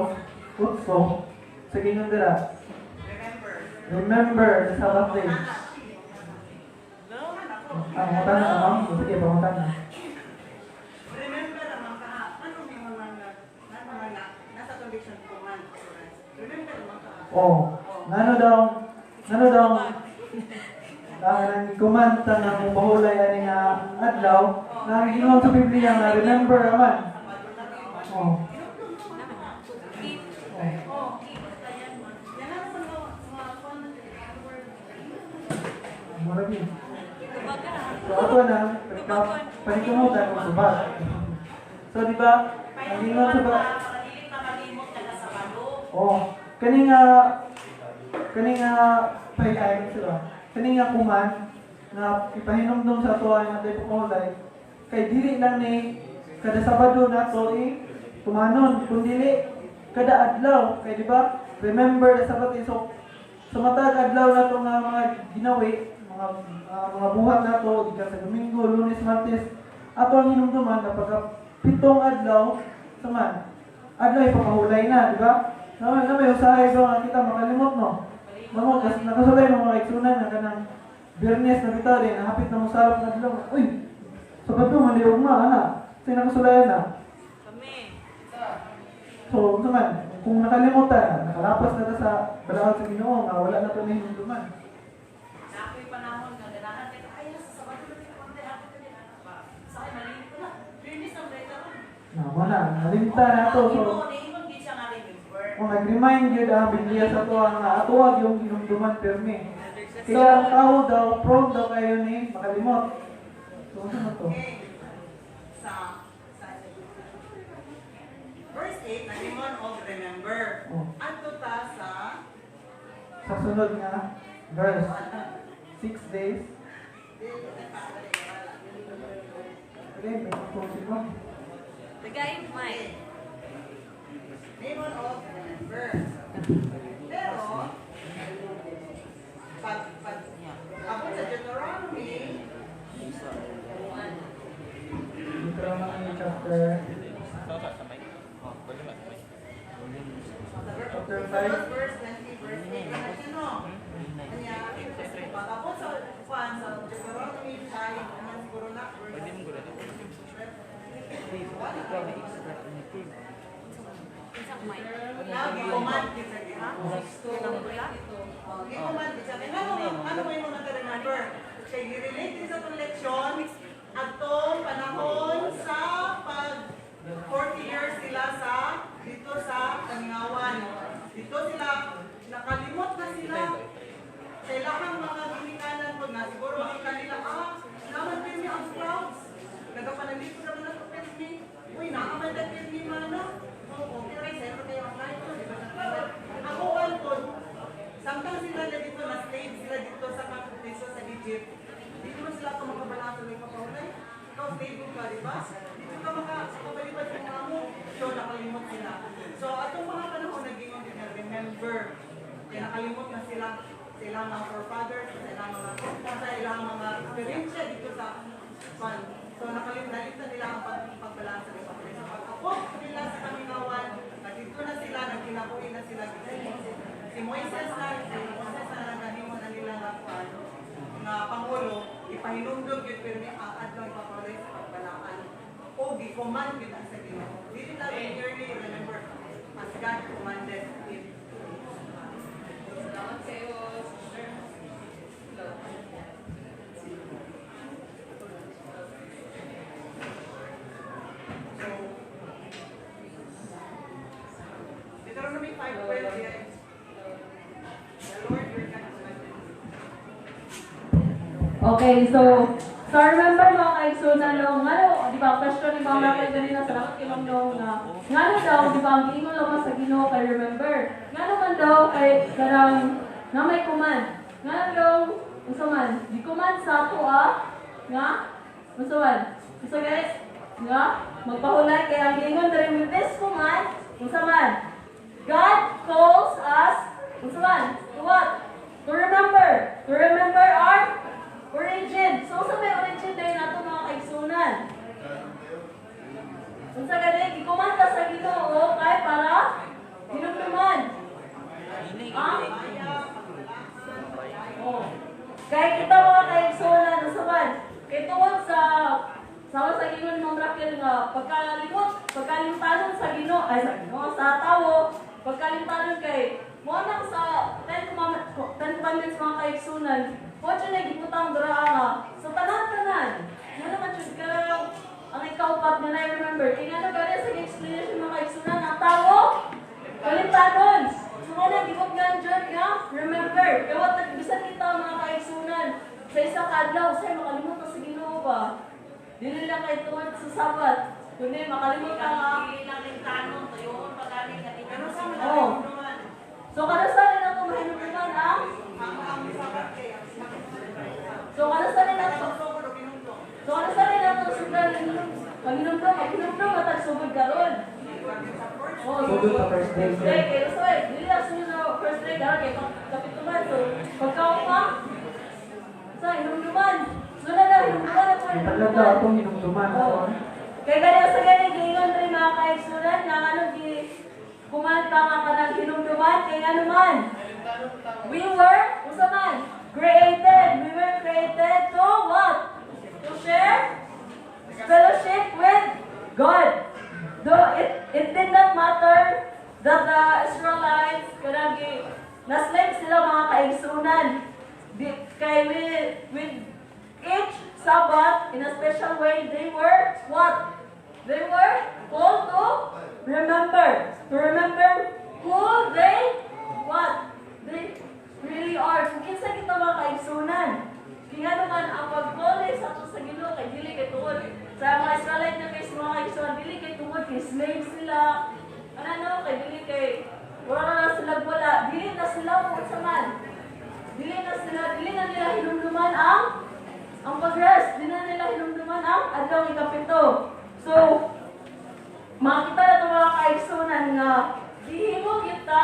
E: 8, sa gingon dira, remember the Sabbath day. Pangutan na naman. Sige, pangutan na.
G: Remember naman ka, ano yung mga nasa condition ko man. Remember naman ka.
E: Oh, ngano daw Nang kumanta nga kung mahulay ani nga adlaw, nang ginuwang sa Biblia nga remember naman. Oh. Mura din. So ako na, panikamutan ko subak. So di ba, ang ginuwang sa ba? Oh, kani nga pahiay sila. Kani nga kuman na ipahinomdom sa tuwa nga tayo pumulay. Kay dili lang ni kada Sabado na to tumanon, kundi kada adlaw. Kay di ba? Remember the Sabbath. So sa matag adlaw na to nga mga ginawi, mga buhat na to, diyan sa Domingo, Lunes, Martes, ato ang hinumduman na pagka 7 adlaw, saman, adlaw ipapahulay na, di ba? Na may usahay doon nga kita makalimot, no? Mga nakasulay ng mga iksunan na kanang Biyernes na bitaw din, nahapit na musalap na adlaw. Uy, Sabado, maliog ma, ana. Sa'yo nakasulayan na.
C: Kami.
E: So, saman, kung nakalimutan, nakalapas na ta sa balawat sa Ginoo, nga wala na to na hinumduman.
G: Ako'y panahon nga ganahan kay ay sa Sabado na konti ako din pa. Sa akin maliit ko na. Finish ang data ko.
E: Na, nalimta na to. So,
G: Imong gid siya nga remember.
E: kung nag-remind yun ang Biblia sa to ang atuwag yung hinumduman permi. Kaya ang tao daw, prone daw kayo ni makalimot. So, ano to?
G: Okay. Sa verse 8, nalimon og remember.
E: Oh.
G: Adto ta sa
E: Sa sunod nga, verse 6 days. Okay, may pagpusin mo.
C: Tagain, Mike.
G: Limon og remember. Pero pag ako sa Deuteronomy
E: Deuteronomy chapter 5.
G: verse 20, verse 8. Ano? Kanya, pagkapos sa Deuteronomy 5, naman siguro na, verse
C: Mike.
G: lagi command kita ha? Gi-command kita. Ano mo yung mga remember? Kaya i-relate din sa itong leksyon at itong panahon sa pag 40 years sila dito sa Kalingawan. Dito sila, nakalimot na sila. Kailangan mga ginikanan ko na siguro makita nila, naman pirmi ang crowds. Nagpapanalito naman na ito pirmi. Uy, nakaman na pirmi mana. Okay, right, sa'yo kayo ang life ko. Ako, Alton, samtang sila na dito, na-slave sila dito sa kapitiso sa Egypt. Dito mo sila ito makabalasa ng kapahulay. Ikaw, slave mo ka, di ba? Dito ka makabalibad yung mga mo. So, nakalimot sila. So, atong mga panahon naging remember. Kaya nakalimot na sila sa ilang mga forefathers, sa ilang mga experience dito sa pan. So, nakalimot nila ang pagbalansa ng kapatid. So, pag-apok nila sa Kalingawan, nandito na sila, nagkinabuhi na sila. Si Moises na nagahimon na nila nga Pangulo, ipahinumdog yun, pero may adlaw ipapalit sa pagbalaan. O, di-command yun sa Ginoo. Dili lang clearly remember, as God commanded him.
C: Salamat kayo, sister.
G: So, Deuteronomy 5:12, yes. The Lord your God commanded.
F: Okay, so remember mga kaigsunan no, ngano, di ba, question ni Mama kay ganina sa lakat kay Ma'am no, ngano daw, di ba, ang ingon lang sa Ginoo kay remember. Ngano man daw kay karang nga may command. Ngano daw, unsa man, di command sa ato nga, unsa man, so guys, nga, magpahulay kay ang ingon diri with this command, unsa man, God calls us, unsa man, to what? To remember our origin. So, sa may origin dahil nato mga kaigsunan. Kung sa galing, ikumanda sa Ginoo kay para hinumduman. Oh. Kaya kita mga kaigsunan, usaban. Kaya tungod sa sama sa Ginoo ni Ma'am Raquel nga pagkalimtanon sa Ginoo, ay sa Ginoo, sa tawo, pagkalimtanon kay mo nang sa 10 commandments requirements mga kaigsunan. Kung siya na giputang draa sa tanan-tanan. Nga naman siya ang ikaupat nga na-remember. Kaya nga gani sa explanation mga kaigsunan, ang tao, kalimtanon. So nga na, gipot nga dyan nga, remember. Kaya wat nagbisan kita mga kaigsunan. Sa isang kadlaw, sa'yo makalimutan sa Ginoo ba? Dili lang kay tuwad sa Sabat. Kundi makalimutan nga. Oo. So kada sa rin ako mahinuman ang? So kada sa rin ako? So kada sa rin ako sudan Pag-inumdum, matag-sugod ka ron. Oh,
E: Sugod sa first day, sir.
F: Kaya so dili lang sunod sa first day, kaya kay kapituman. So pagkaon pa, sa inumduman. Sunod na, inumduman ako.
E: Tagal daw atong hinumduman.
F: Oo. Kaya ganyan sa ganyan, gingon rin mga kaigsunan, na ano, kumanta nga ka ng hinumduman, kaya naman. We were, usa man, created. We were created to what? To share fellowship with God. Though it did not matter that the Israelites, kanagi, naslave sila mga kaigsunan. Kay with each Sabbath, in a special way, they were what? They were called to remember. To remember who they, what? They really are. Kung kinsa kita mga kaigsunan. Kaya naman, ang pag-college sa ito sa Ginoo kay dili kay tuod. Sa mga Israelite na kay mga kaigsunan, dili kay tuod, kay slave sila. Ano, kay dili kay, wala na sila wala. Dili na sila kung sa man. Dili na nila hinumduman ang pag-rest. Dili na nila hinumduman ang adlaw ikapito. So, makita na ito mga kaigsunan nga dihimo kita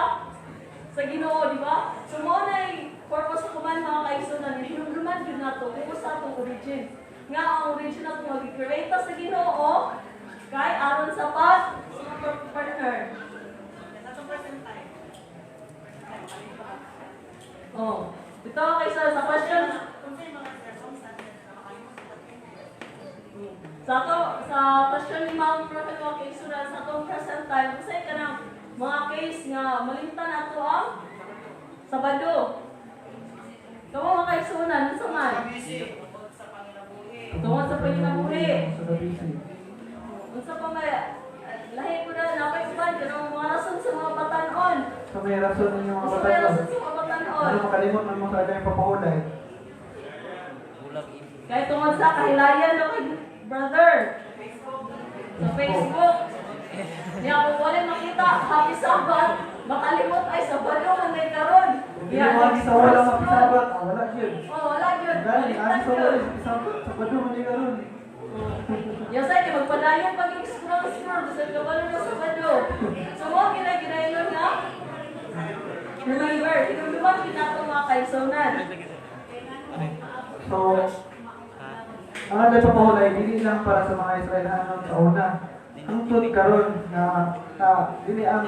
F: sa Ginoo, di ba? So, mo na purpose ko man mga kaigsunan, hinumduman yun na ito, kung sa itong origin. Nga ang origin na ito mag-create sa Ginoo, kay aron sa partner. Oh. Ito kaysa sa question. Sa question ni Mount Prophet wa kay Suran sa atong present time, usay ka ng mga case nga malimtan ato ang Sabado. Kamu mga kaigsunan, sa man? Tungod sa panginabuhi.
E: Sa busy.
F: Unsa pa may lahi ko na napay uban kanang mga rason sa mga batanon.
E: So may rason ninyo mga
F: Unsa may
E: batanon.
F: rason sa mga batanon?
E: Ano makalimot man mo sa agay papahulay?
F: Kaya tungod sa kahilayan no kay brother. Sa Facebook. Niya kung wala makita, happy Sabbath, makalimot ay Sabado man may karon.
E: Hindi mo lagi sa wala mapisabat. Wala yun.
F: Oh, wala yun.
E: Gani,
F: Baliktad
E: lagi sa
F: yun.
E: wala mapisabat. Sa bado man yung karon.
F: Yung sa akin, magpadayon pag-scroll sa kabalo na Sabado. So, mo, ginaginayon nga. Remember, tinuluman pinato mga kaigsunan.
E: So, ang alay papahulay, hindi lang para sa mga Israelanon sa una. Ang tut karon na dili ang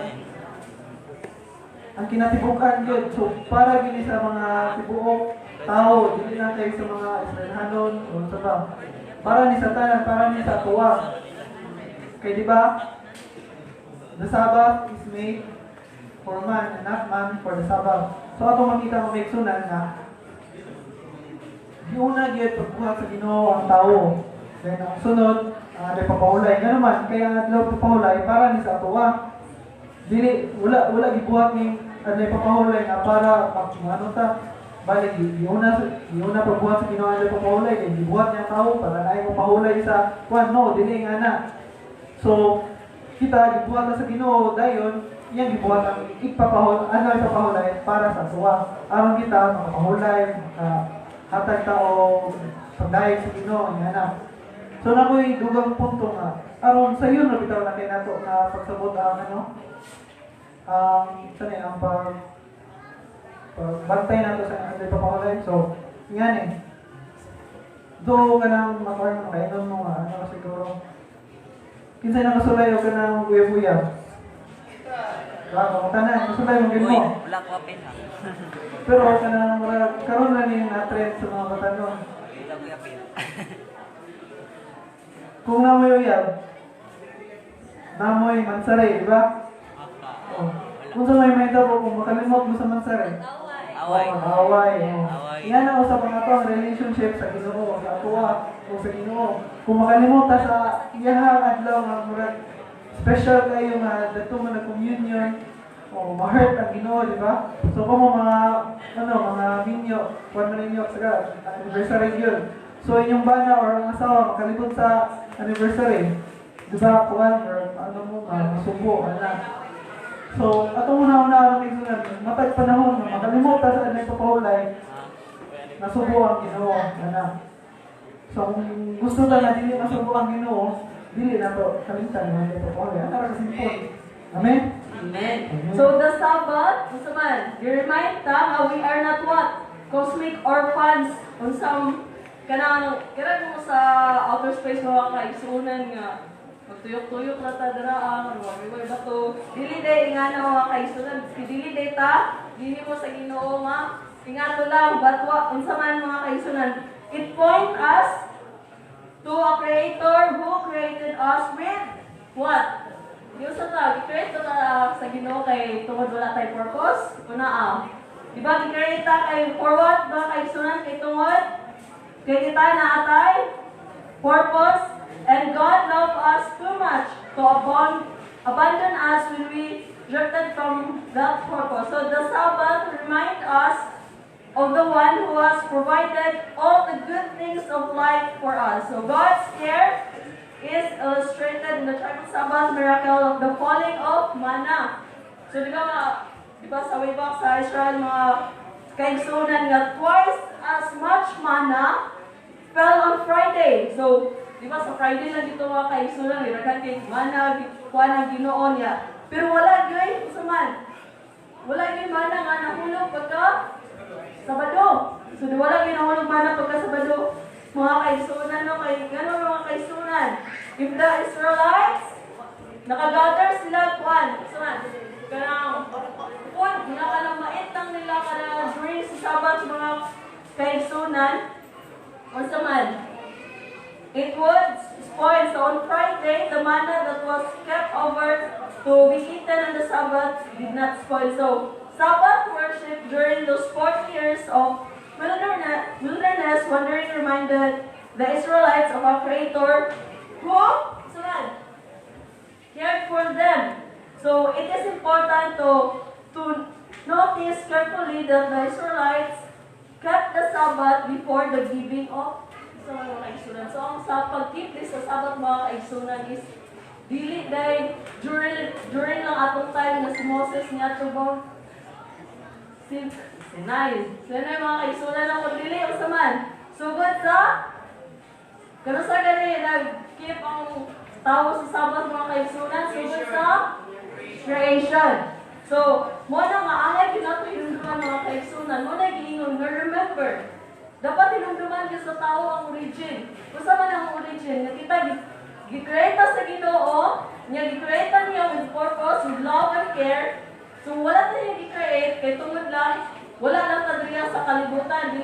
E: kinatibukan yun. So, para gini sa mga tibuok tao, dili lang kayo sa mga Israelanon o sa ba. Para ni Satan, para ni sa tuwa. Kaya di ba? The Sabbath is made for man, and not man for the Sabbath. So, ato makita mo may sunan na di una gyud pagbuhat sa Ginoo ang tao. Then ang sunod, ada papahulay. Nga naman, kaya ang adlaw papahulay para ni sa tuwa. Dili wala gibuhat ni ada papahulay nga para ano ta balik di una pagbuhat sa Ginoo ada papahulay kay gibuhat niya tao para naay papahulay sa kwan no dili nga na. So kita gibuhat sa Ginoo dayon iyang gibuhat ang ipapahulay para sa tuwa. Aron kita makapahulay hatag tao pagdayeg sa Ginoo nga na. So nakoy dugang punto nga aron sa yun bitaw na kay nato na pagsabot ang ano sanay ang pagbantay nato sa ating papahulay. So ngani do kanang makuha mo kainon mo ano siguro kinsay nakasulay o kanang buya-buya. Wala tanan nasulay mo gid mo.
H: Wala ko apin ha.
E: Pero kanang karon na ni na-trend sa mga batanon.
H: Wala ko apin.
E: Kung namoy uyab, namoy mansaray, di ba? Oh. Kung sa may daw kung makalimot mo sa mansaray.
H: Away.
E: Away.
H: Away.
E: Yan ang usap nga to, ang relationship sa Ginoo, sa atuwa o sa Ginoo. Kung makalimutan sa iyahang adlaw nga murag special kayo nga dato man na communion o ma-hurt ang Ginoo, di ba? So kung mga mga minyo, kuwan man ninyo sa anniversary yun. So inyong bana or ang asawa makalibot sa anniversary, di ba? Kuwan or masubo, anak. So, atong una-una ang igsunan, matag panahon na makalimutan sa kanila papahulay, nasubo ang Ginoo, anak. So, kung gusto na dili nasubo ang Ginoo, dili na to kalimutan ng mga papahulay. Ang para simple. Amen?
F: Amen. So the Sabbath, unsa man, remind ta nga we are not what? Cosmic orphans on some kanang mo sa outer space mga kaigsunan nga magtuyok-tuyok na ta dira ang wala ba to dili day nga na mga kaigsunan dili day ta dili mo sa Ginoo nga ingato lang batwa unsa man mga kaigsunan it point us to a creator who created us with what? Yung sa ta, i-create ta sa Ginoo kay tungod wala tay purpose una di ba i-create ta kay for what ba kaigsunan kay tungod kay kita na atay purpose. And God loved us too much to abandon us when we drifted from that purpose. So the Sabbath reminds us of the one who has provided all the good things of life for us. So God's care is illustrated in the triumphal Sabbath miracle of the falling of manna. So di ba sa way back sa Israel mga kaigsunan nga twice as much manna fell on Friday. So di ba sa Friday lang dito mga kaigsunan, iragan kay mana, kuha ng Ginoo niya. Pero wala gay, usaman. Wala gay mana nga nahulog pagka Sabado. So di wala gay nahulog mana pagka Sabado. Mga kaigsunan, no? Gano'n mga kaigsunan. If the Israelites, nakagather sila, kuhan, usaman. Kanang, kuhan, kanang maitang nila, kanang during sa Sabbath, mga kaigsunan, usaman. It would spoil. So on Friday, the manna that was kept over to be eaten on the Sabbath did not spoil. So Sabbath worship during those 40 years of wilderness wandering reminded the Israelites of a Creator who cared for them. So it is important to notice carefully that the Israelites kept the Sabbath before the giving of sa mga kaigsunan. So, ang sa pag-keep sa Sabbath mga kaigsunan is dili dahil during lang atong time na si Moses niya to ba Sinai mga kaigsunan na kung dili o saman. Sugod sa kano sa gani nag-keep ang tao sa Sabbath mga kaigsunan sugod sa creation. So, mo na nga angay kinato hinunduman mga kaigsunan, mo na giingon nga remember dapat hinumduman ka sa tao ang origin. Kung man ang origin, na kita gi-create sa Ginoo, niya gi-create niya with purpose, with love and care. So wala tayo gi-create kay tungod lang, wala lang ta diriya sa kalibutan,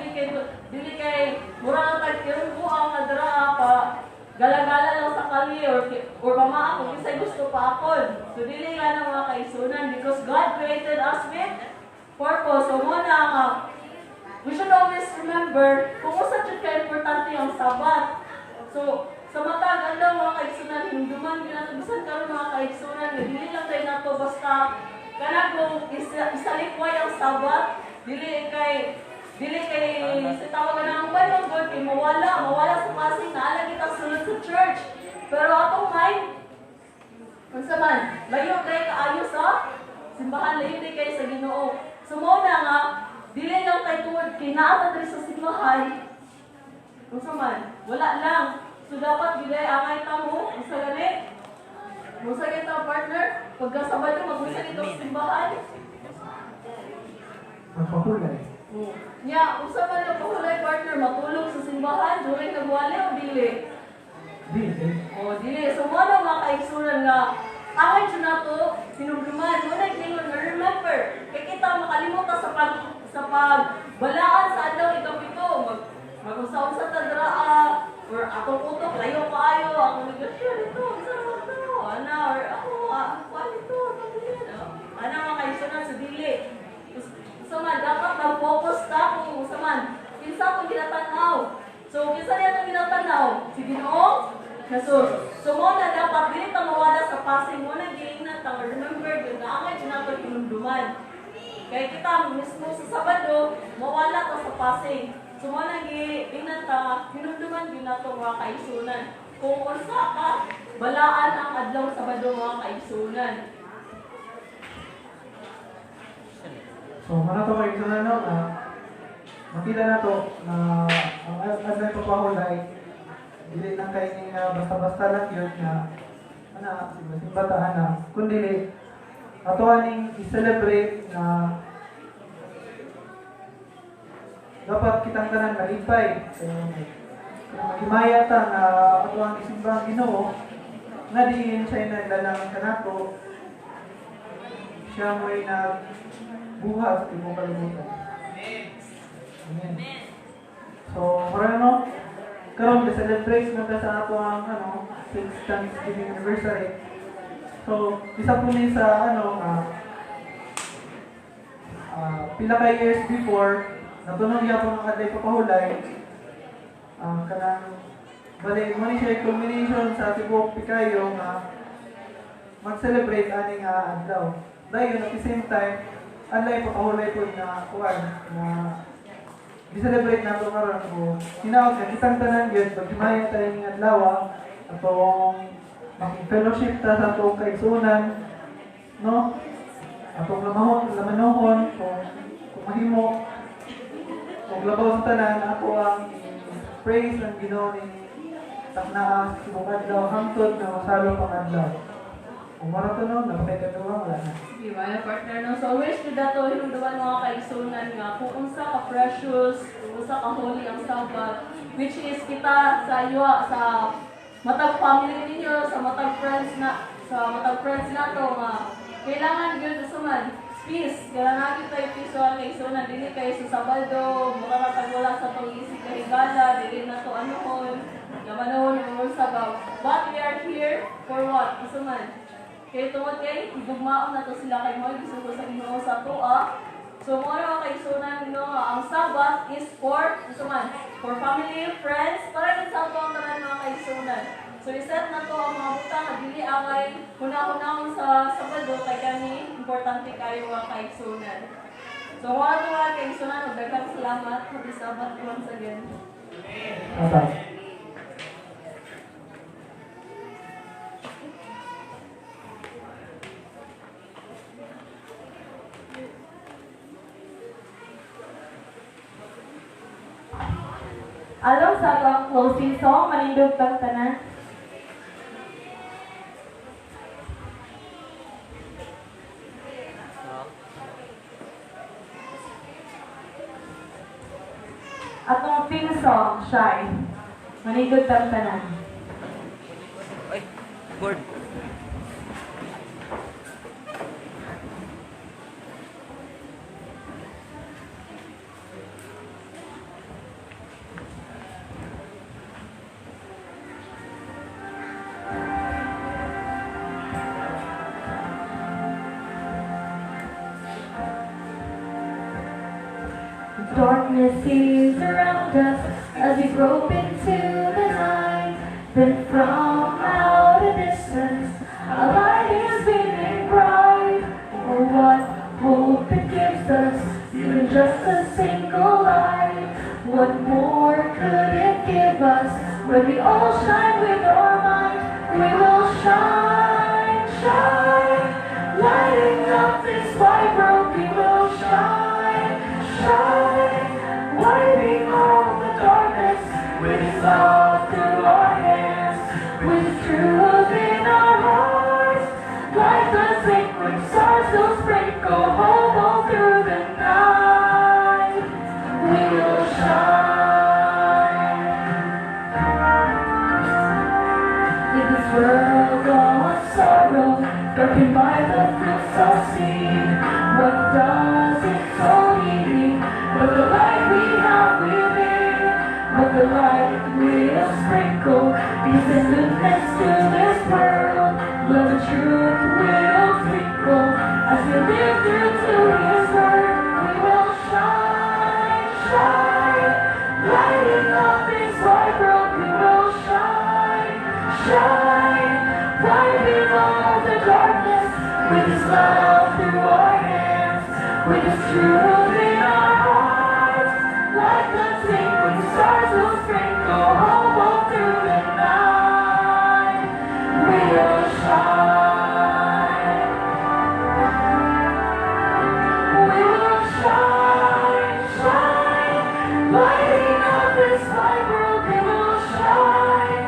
F: dili kay mura lang tag buang adra pa gala-gala lang sa kali or pamaa kung isay gusto pa akon. So dili nga na mga kaigsunan because God created us with purpose. So muna nga we should always remember kung usa jud ka importante ang Sabat. So, sa matag adlaw mga kaigsunan, hinumduman gina bisan karon mga kaigsunan, nga dili lang tayo nato basta kana kung isalikway ang Sabat, dili kay sa tawag na ang balong God kay mawala sa pasig na ala kita sulod sa church. Pero atong mind unsa man, layo kay kaayo sa simbahan, layo kay sa Ginoo. Sumuna nga dili lang kay tuwod kinaata diri sa simbahan. Unsa man, wala lang. So dapat gilay angay ta mo, unsa gani? Unsa gani ta partner? Pagka Sabado mag-usa dito sa simbahan.
E: Magpahulay.
F: Nya, unsa man ang pahulay partner matulog sa simbahan during nagwali o dili?
E: Dili.
F: O dili. So mo na mga kaigsunan nga angay jud nato hinumduman mo na gingon remember kay kita makalimutan sa pagbalaan sa adlaw ikapito mag-usa-usa ta dira or atong utok layo kaayo ako negotiate dito sa ano ana or ako ano dito ana mga kaigsunan sa dili so man dapat mag-focus So, kisa niya itong ginatanaw, si Ginoong Jesus. So, mo na dapat dili ta mawala sa passing mo na giingnan ta, remember, yun na angay ginatong pinumduman. Kaya kita mismo sa Sabado, mawala ta sa passing. So, mo na giingnan ta, pinumduman yun na itong mga kaigsunan. Kung unsa ka, balaan ang adlaw Sabado mga kaigsunan.
E: So, mana to kayo na no, makita na to na ang adlay papahulay, dili lang kayo ni basta-basta lang yun na simbataan na, kundi ato aning i-celebrate na dapat kitang tanan malipay. So, maghimayata na ato ang isimbang Ginoo nga diin siya nagdalang kanato, siya mo'y nagbuhat sa imong kalibutan. Amen. So, marano, karon celebrate na ta sa ato ang 6th Thanksgiving anniversary. So, isa po ni sa pila ka years before, natunog niya po ng adlay papahulay, kanang bali mo ni siya culmination sa tibuok pikayo nga mag-celebrate aning adlaw. Dayon at the same time, adlay papahulay po na kuwan na i-celebrate nato karon ko. Hinaot nga kitang tanan gyud paghimayan tayo ning adlaw atong makig-fellowship ta sa atong kaigsunan, no? Atong lamanohon kung mahimo kung labaw sa tanan ako ang praise ang Ginoo ni taknaa sa tibok adlaw hangtod na masalo pang adlaw. Kung maraton napatay ka duwa wala na.
F: Di ba, partner, no? So, wish ko dato hinungdaman mga kaigsunan nga kung unsa ka precious, kung unsa ka holy ang Sabbath, which is kita sa iyo, sa matag family ninyo, sa matag friends nato nga kailangan gyud suman peace. Kailangan natin tayo peace sa kaigsunan, dili kayo sa Sabado, mura wala sa pag-iisip kahigala, dili na to anuhon, namanahon ng sabaw. But we are here for what? Suman. Kaya tungod kay, igugmaon na to sila kay mo, gusto ko sa Ginoo sa toa. So, mga kaigsunan no, ang Sabbath is for, for family, friends, para din sa ato ang tanan mga kaigsunan. So, iset na to ang mga butang na dili angay hunahon sa Sabado, kay kani, importante kayo mga kaigsunan. So, mga kaigsunan, magdagang salamat. Happy Sabbath once again.
E: Bye-bye.
A: Along sa atong closing song, manindog kang tanan. Atong theme song, Shine. Manindog kang tanan.
H: Ay, board.
A: Darkness is around us as we grope into the night. Then from out a distance, a light is beaming bright. Oh, what hope it gives us, even just a single light. What more could it give us when we all shine with our might? We will shine, shine, lighting up this wide world. We will shine, shine, wiping all the darkness with His love through our hands, with truth in our hearts, like the sacred stars will sprinkle hope all through the night. We will shine. In this world of sorrow, darkened by the fruits of sin, what does it so need? But the light we have within, but the light will sprinkle peace and goodness to this world. Love and truth will twinkle as we live through to His word. We will shine, shine, lighting up this world.
I: shine, fighting all the darkness with His love through our hands, with His truth in our hearts. Like the twinkling stars will sprinkle hope all through the night. We will shine. We will shine, shine, lighting up this wide world. We will shine,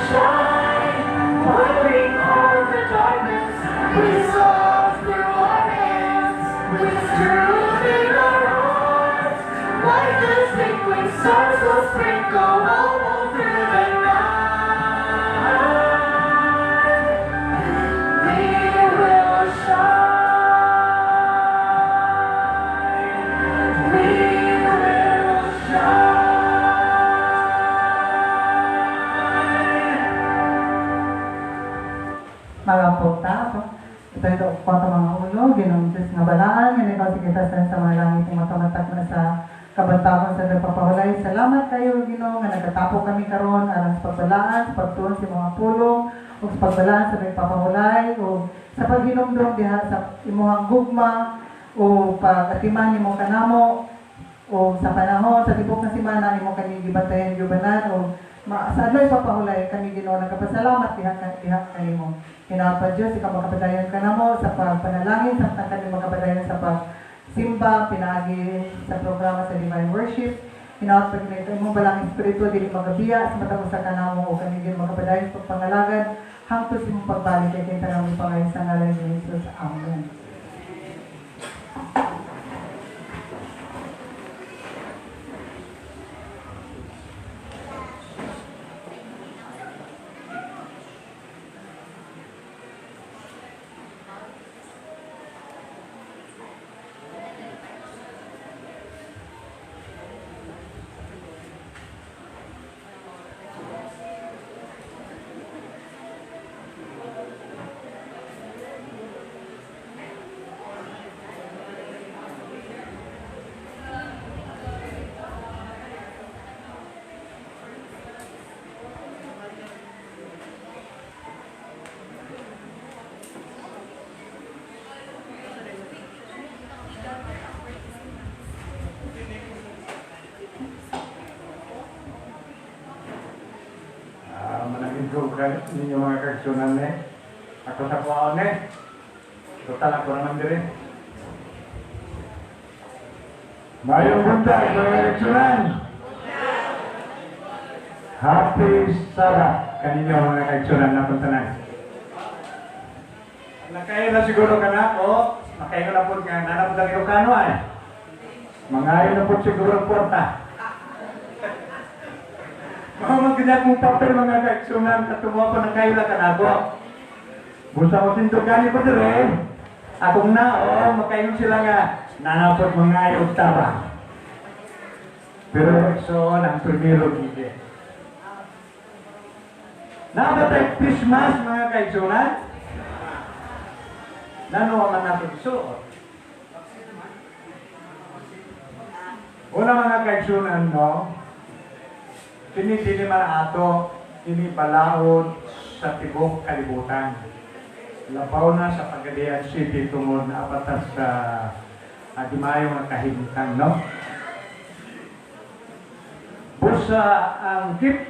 I: shine, fighting all the darkness with His love through our hands, with His truth in our hearts. Like the twinkling stars will sprinkle hope all through the night. We will shine. We will shine.
E: Mga puta, ito po ito mga ulo, ginong Diyos nga balaan, yan ikaw sige tasan sa mga langit ng matamatag na sa kabantakan sa nagpapahulay. Salamat kayo, Ginoo, nga nagkatapo kami karon alang sa pagbalaan, sa pagtuon sa mga pulong, o sa pagbalaan sa nagpapahulay, o sa paghinumdum diha sa imuhang gugma, o pag-atiman imong kanamo, o sa panahon, sa tibok na simana, imong kanyang gibatayan, yubanan, o sa adlay papahulay, kami Ginoo, nagkapasalamat diha kanimo. Hinapa Diyos, ikaw makapadayon ka na mo sa pagpanalangin, sa kanyang makapadayon sa pagsimba, pinagi sa programa sa Divine Worship. Hinawat pa ito imong balang espiritu, dili magabiya, sa matapos sa kanamo o kami din makapadayon sa pagpangalagad, hangtod sa imong pagbalik, kay kinta namin pangayon sa ngalan ni Jesus. Amen.
J: ninyo mga kaigsunan ako sa kuwaon total ako naman din mayong buntag mga kaigsunan. Happy Sabbath kaninyo mga kaigsunan na puntanan. Nakain na siguro ka na ako, nakain na po nga nanapod ang Ilocano mangayon na po siguro porta. Mga magkita kong papel mga kaigsunan at tumuha po ng kaila ka na ako. Busa ko sintugan ko dire, akong nao, makayon sila nga nanapot mga oktaba. Pero so, ang primero gigi. Nabatay Christmas mga kaigsunan? Nano man natin suot? Una mga kaigsunan, no? Kini man ato, kini balaod sa tibok kalibutan. Labaw na sa Pagadian City tungod na apatas sa Adimayo nga kahimtang, no? Busa ang tip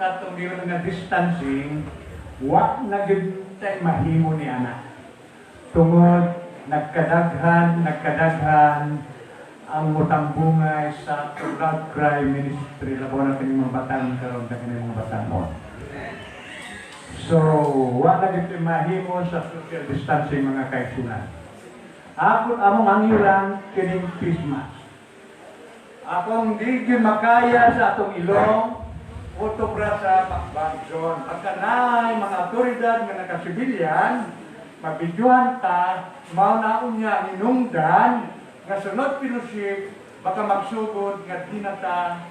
J: sa itong gano'n nga distancing, wak na gintay mahimo ni anak. Tungod, nagkadaghan ang mutambungay sa Blood Cry Ministry. Labaw na kanyang mga batan karoon na kanyang mga batan mo. So, wala na dito mahimo sa social distancing mga kaigsunan. Ako among angiran kining Christmas. Akong di makaya sa atong ilong, otobra sa Pakbangson. Pagkanay mga otoridad nga nakasibilyan, mabidyohan ta, maunaon niya inungdan, nga sunod pinuship, baka magsugod nga di na ta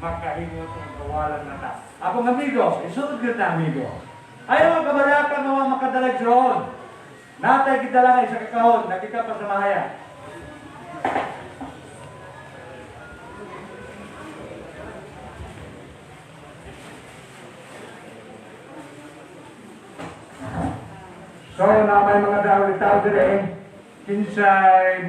J: makahimot ng kawalan na ta. Akong amigo, isunod kita amigo. Ayaw ang kabalaka mga makadalag roon. Natay kita lang ay sa kakahon, nakika pa sa mahaya. So, na may mga dahil tao dire, kinsay